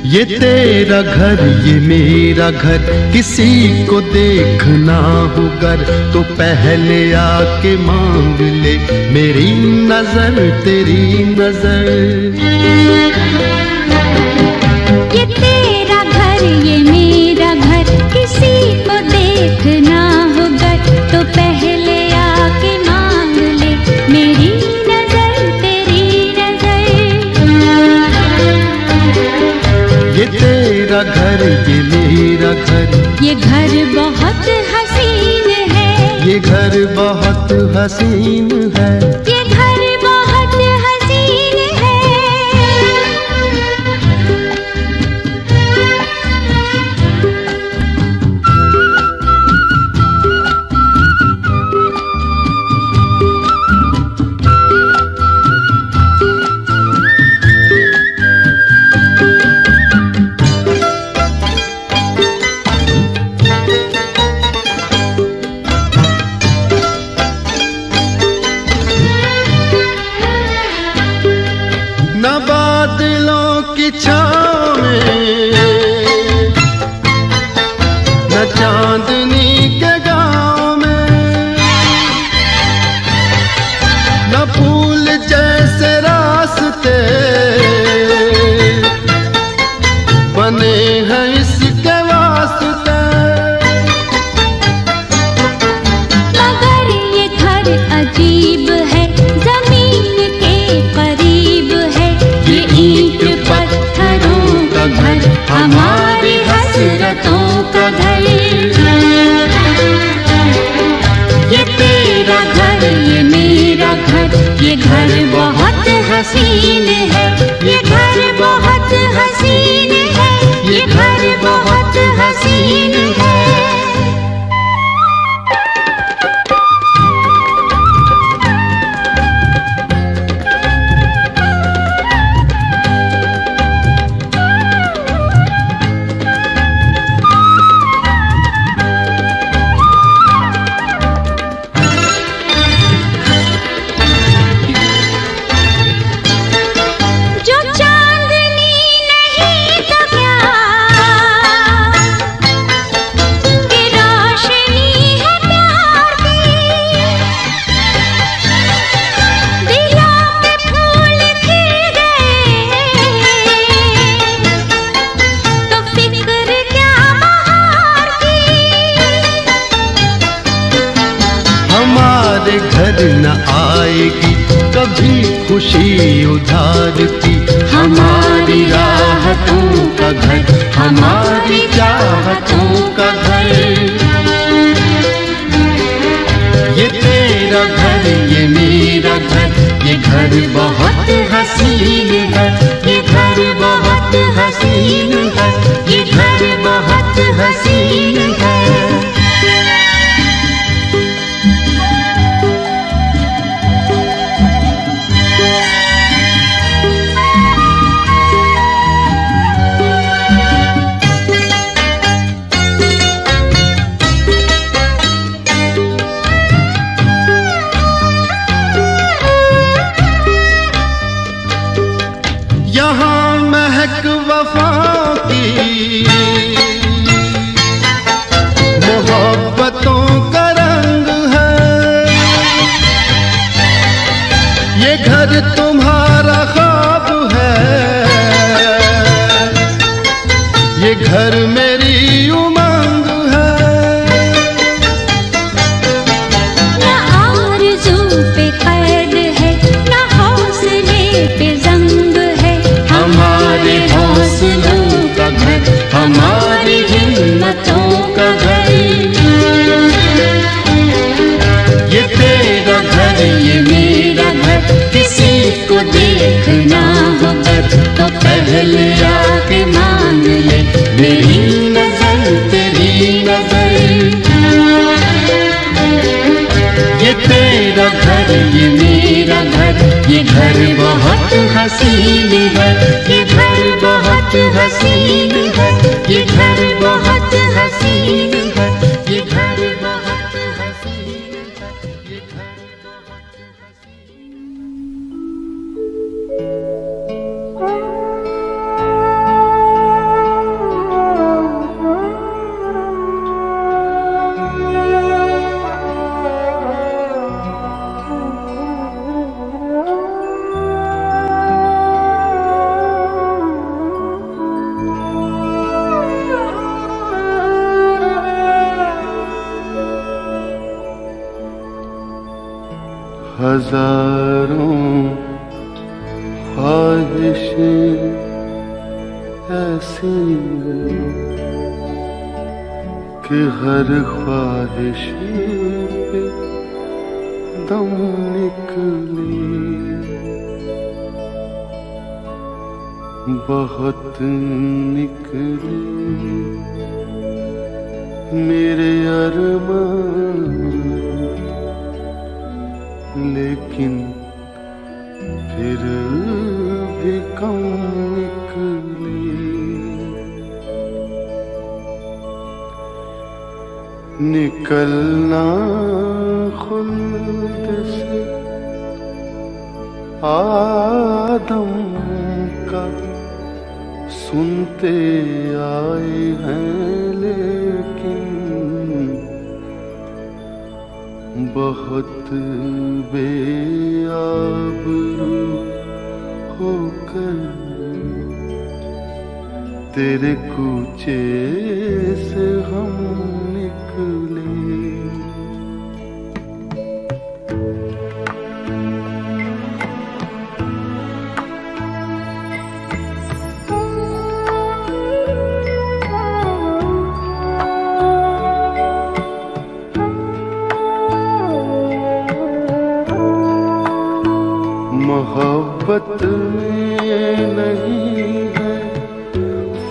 ये तेरा घर ये मेरा घर, किसी को देखना हो गर तो पहले आके मांग ले मेरी नजर तेरी नजर। ये तेरा घर ये मेरा घर, किसी को देखना हो गर तो पहले आके मांग ले मेरी नजर तेरी नजर। ये तेरा घर ये मेरा घर, ये घर बहुत हसीन है, ये घर बहुत हसीन है, ये घर बहुत हसीन है। न बादलों की छाँव में न चांदनी के गाँव में, न फूल जैसे रास्ते बने हैं इसके वास्ते। मगर ये घर अजीब है, जमीन के करीब है, ये ईंट पत्थरों का घर, हमारी हसरतों का घर। ये तेरा घर ये मेरा घर, ये घर बहुत हसीन है, ये घर बहुत हसीन है, ये घर बहुत हसीन है। जो चांदनी नहीं तो क्या, कि रोशनी है प्यार की। दिलों पे फूल खिल गए तो फिक्र क्या बहार की। हमारे घर न आएगी कभी खुशी उधार की, हमारी राहतों का घर, हमारी चाहतों का घर। ये तेरा घर ये मेरा घर, ये घर बहुत हसीन है, ये घर बहुत हसीन है, ये घर बहुत हसीन है। यहाँ महक वफा की मोहब्बतों का रंग है, ये घर तुम्हारा ख्वाब है, ये घर मेरी उमंग है। न आरज़ू पे कैद है, न हौसले पे जंग है, हमारे हौसलों का घर, हमारी हिम्मतों का घर। ये तेरा घर ये मेरा घर, किसी को देखना हो गर तो पहले आके मांग ले मेरी नजर तेरी नजर। ये तेरा घर ये मेरा घर, ये घर बहुत हसीन है, ये घर बहुत हसीन है, ये घर बहुत हसीन है, ये घर बहुत हसीन है, ये घर बहुत हसीन। 啊。ऐसी कि हर ख्वाहिश पे दम निकले, बहुत निकले मेरे अरमान, लेकिन फिर भी कम निकले। निकलना खुल्द से आदम का सुनते आए हैं, लेकिन बहुत बेआबरू होकर तेरे कूचे से हम निकले। मोहब्बत में नहीं है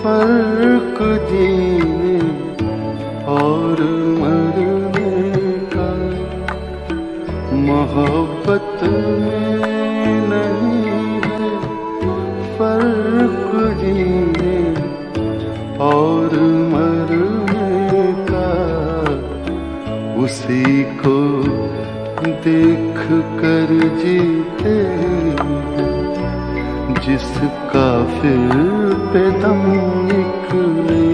फर्क जीने और मरने का, मोहब्बत में नहीं है फर्क जीने और मरने का। उसी को देख कर जीते जिसका फिर पे दम निकले।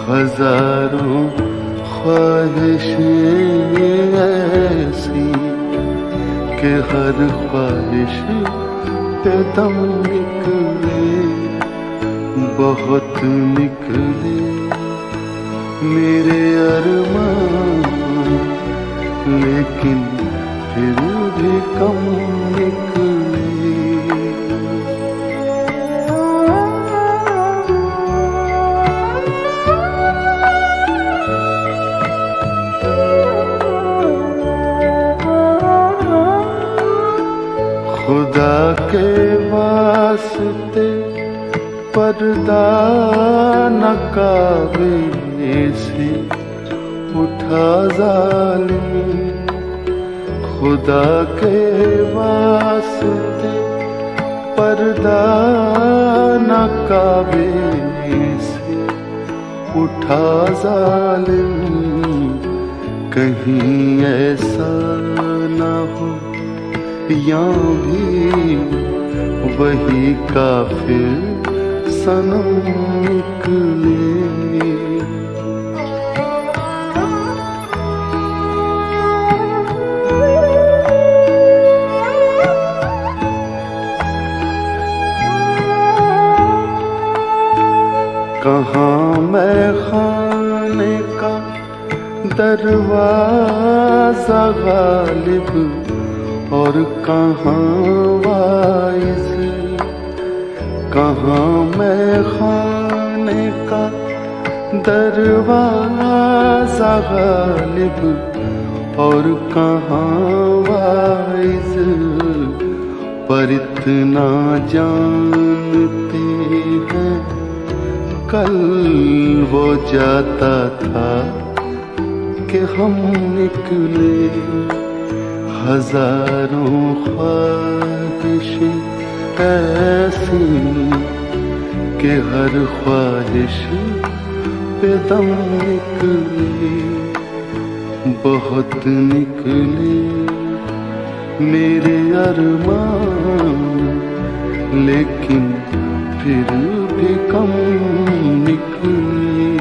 हजारों ख्वाहिशें ऐसी कि हर ख्वाहिश पे दम निकले, बहुत निकले मेरे अरमान, लेकिन फिर भी कम निकले। खुदा के वास्ते पर्दा न काबे से उठा जालिम, खुदा के वास्ते पर्दा न काबे से उठा जालिम। कहीं ऐसा न हो या भी वही काफिर सनम निकले। कहाँ मैं खाने का दरवाजा गालिब और कहाँ वाइज़, कहाँ मैं खाने का दरवाजा गालिब और कहाँ वाइज़। पर इतना जानते हैं कल वो जाता था कि हम निकले। हजारों ख्वाहिशें ऐसी कि हर ख्वाहिश पे दम निकले, बहुत निकले मेरे अरमान, लेकिन फिर भी कम निकले।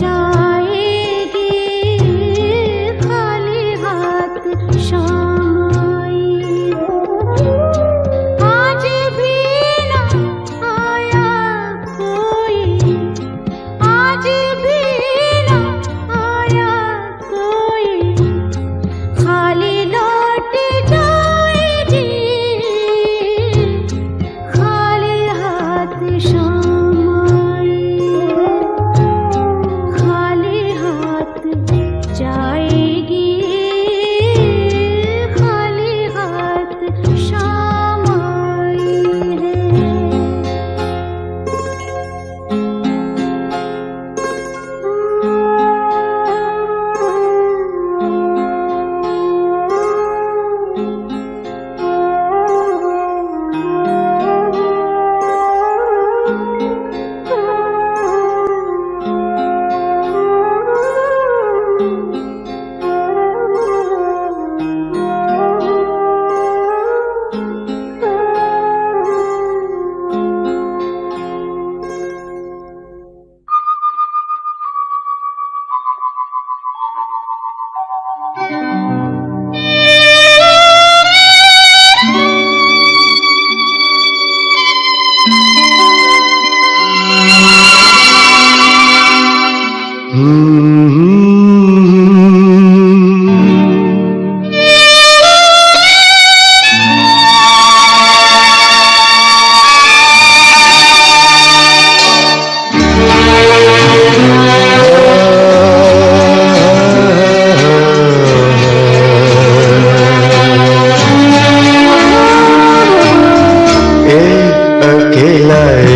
जाएगी खाली हाथ शाम आई। आज भी ना आया कोई, आज भी ना आया कोई, खाली लौट जाएगी खाली हाथ शाम आई। खाली हाथ जाएगी खाली हाथ शाम आई है।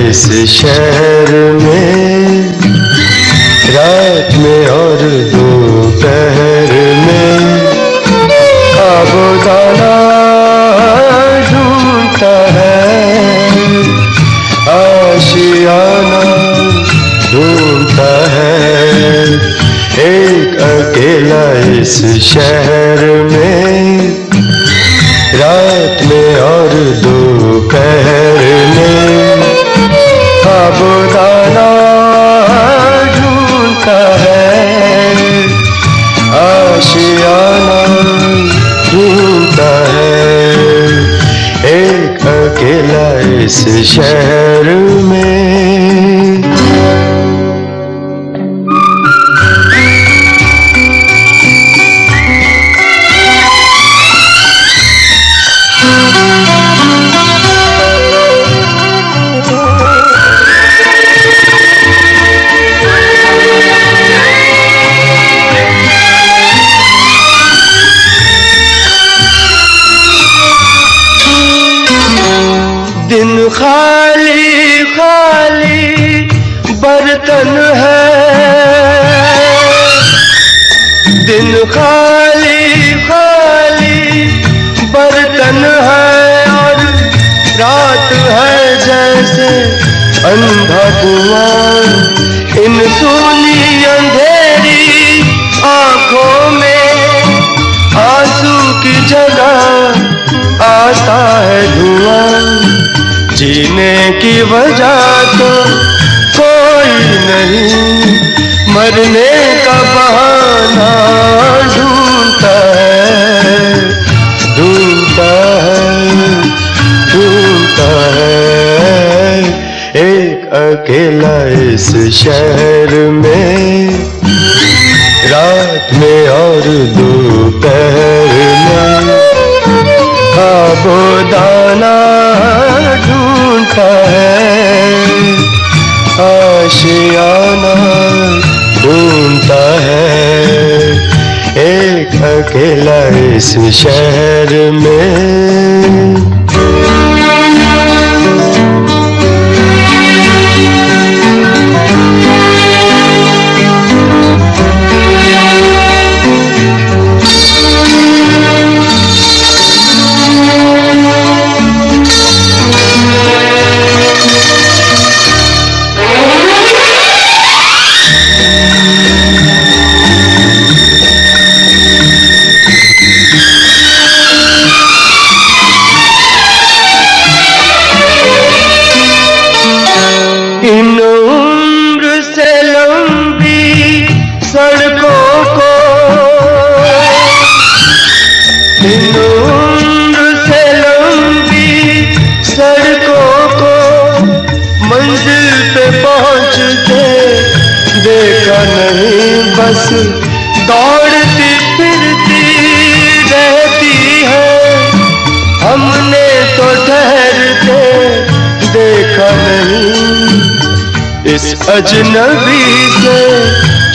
इस शहर में रात में और दोपहर में खाबोदाना ढूंढता है, आशियाना ढूंढता है। एक अकेला इस शहर में रात में और दोपहर में खाबोदाना ढूंढता है, आशियाना ढूंढता है। एक अकेला इस शहर में। दिन खाली खाली बर्तन है, दिन खाली खाली बर्तन है, और रात है जैसे अंधा कुआं। इन सूनी अंधेरी आंखों में आंसू की जगह आता है धुआं। जीने की वजह तो कोई नहीं, मरने का बहाना ढूंढता है, ढूंढता है, ढूंढता है। एक अकेला इस शहर में रात में और दोपहर में खाबोदाना ढूंढता है, आशियाना ढूंढता है। एक अकेला इस शहर में। इन उम्र से लंबी सड़कों को मंजिल पे पहुंचते देखा नहीं, बस दौड़ती फिरती रहती है। हमने तो ठहरते देखा नहीं, इस अजनबी से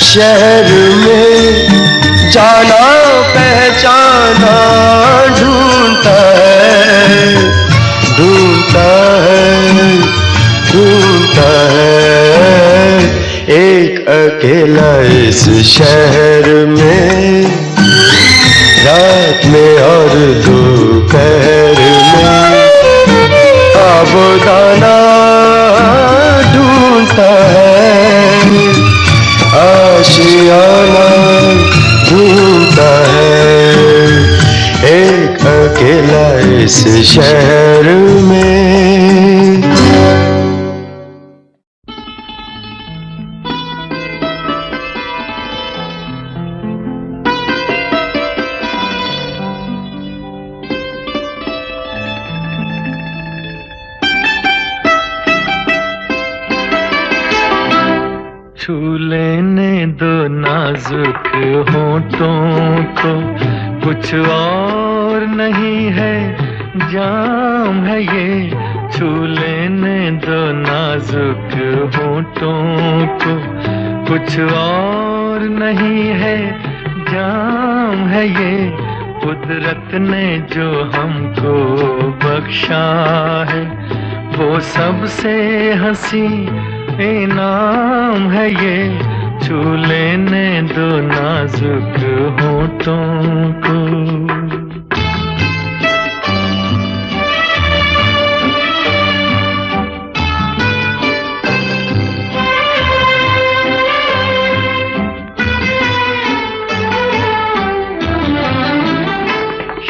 शहर में जाना पहचाना ढूंढता है, ढूंढता है, ढूंढता है एक अकेला इस शहर में, रात में और दोपहर में आबोदाना ढूंढता है, आशियाना ढूंढता है एक अकेला इस शहर में। छू लेने दो नाजुक होठों को, कुछ और नहीं है जाम है ये। छू लेने दो नाजुक होठों को, कुछ और नहीं है जाम है ये। कुदरत ने जो हमको बख्शा है वो सबसे हंसी इनाम है ये। छू लेने दो नाजुक होठों को।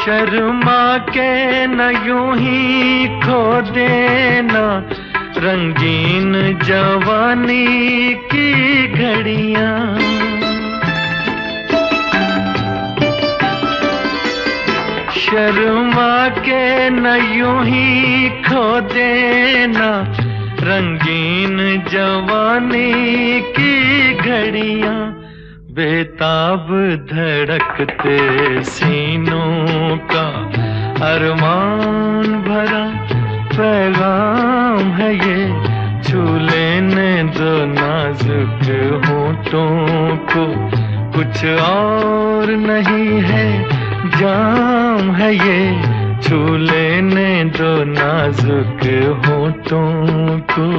शर्मा के न यूं ही खो देना रंगीन जवानी की घड़ियां। शर्मा के न यूं ही खो देना रंगीन जवानी की घड़ियां। बेताब धड़कते सीनों का अरमान भरा पैगाम है ये। छू लेने दो नाजुक होठों को, कुछ और नहीं है जाम है ये। छू लेने दो नाजुक होठों को।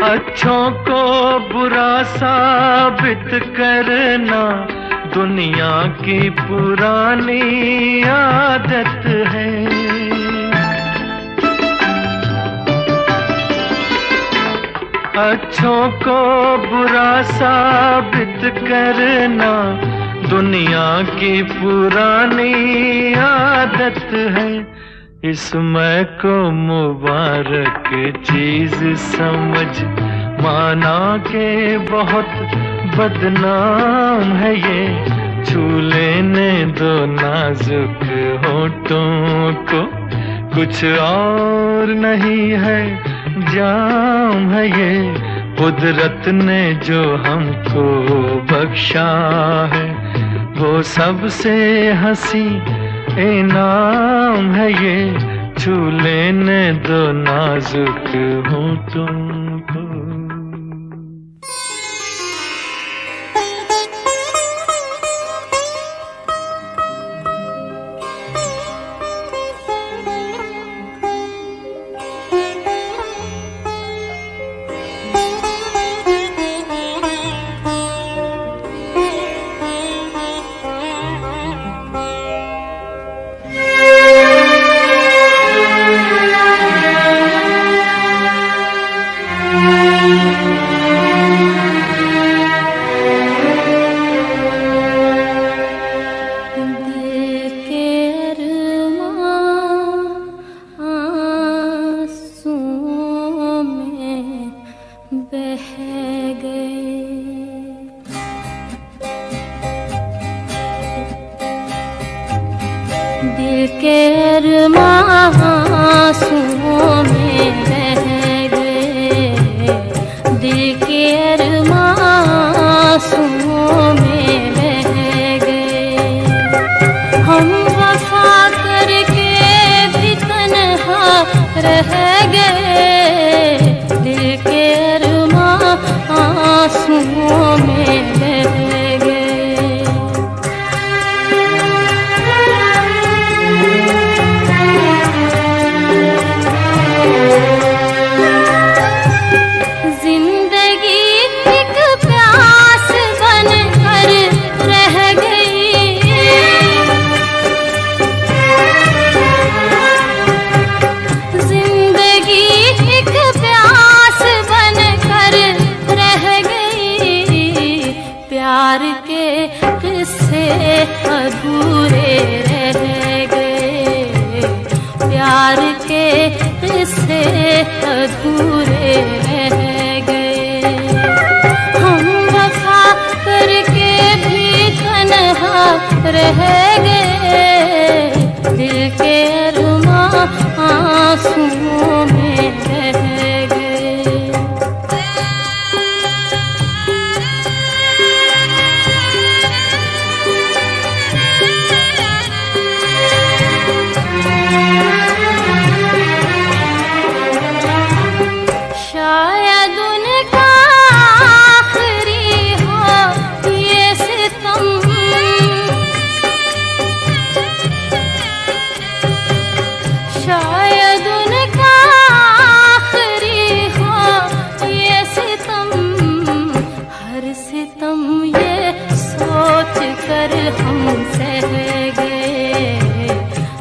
अच्छों को बुरा साबित करना दुनिया की पुरानी आदत है। अच्छों को बुरा साबित करना दुनिया की पुरानी आदत है। इसमें को मुबारक चीज समझ माना के बहुत बदनाम है ये। छू लेने दो नाजुक होठों को, कुछ और नहीं है जाम है ये। कुदरत ने जो हमको बख्शा है वो सबसे हंसी इनाम है ये। छू लेने दो नाजुक होठों को। दिल के अरमां आंसुओं में बह गए, दिल के अरमां आंसुओं में बह गए। हम वफा करके भी तन्हा रह गए, दिल के अरमां आंसुओं में बह गए। जिंदगी एक प्यास बनकर रह गई, जिंदगी एक प्यास बनकर रह गई। प्यार के किस्से अधूरे रह गए, प्यार के किस्से अधूरे रह गए। हम वफा करके भी तन्हा रह गए, दिल के अरमां आंसुओं में बह गए। शायद उनका आखिरी हो ये सितम, शायद उनका आखिरी हो ये सितम। हर सितम ये सोच कर हम सह गए,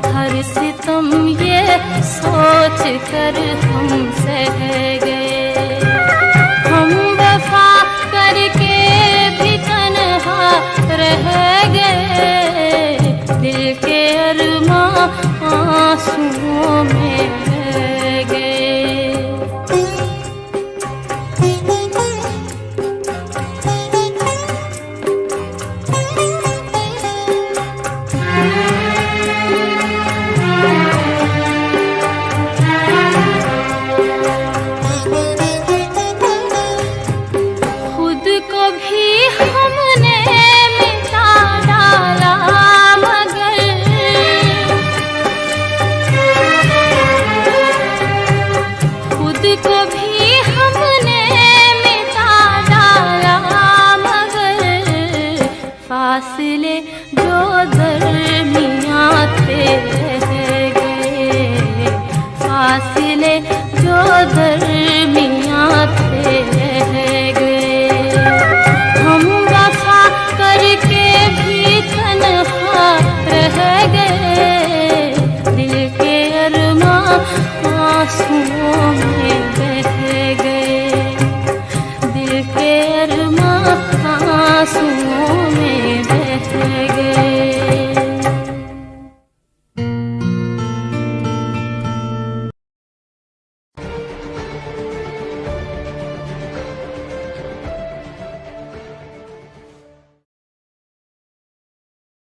हर सितम ये सोच कर हम सह गए। हम वफा करके भी तन्हा रह गए, दिल के अरमां आंसुओं में बह गए। खुद को भी हमने मिटा डाला, मगर खुद को भी हमने मिटा डाला, मगर फासले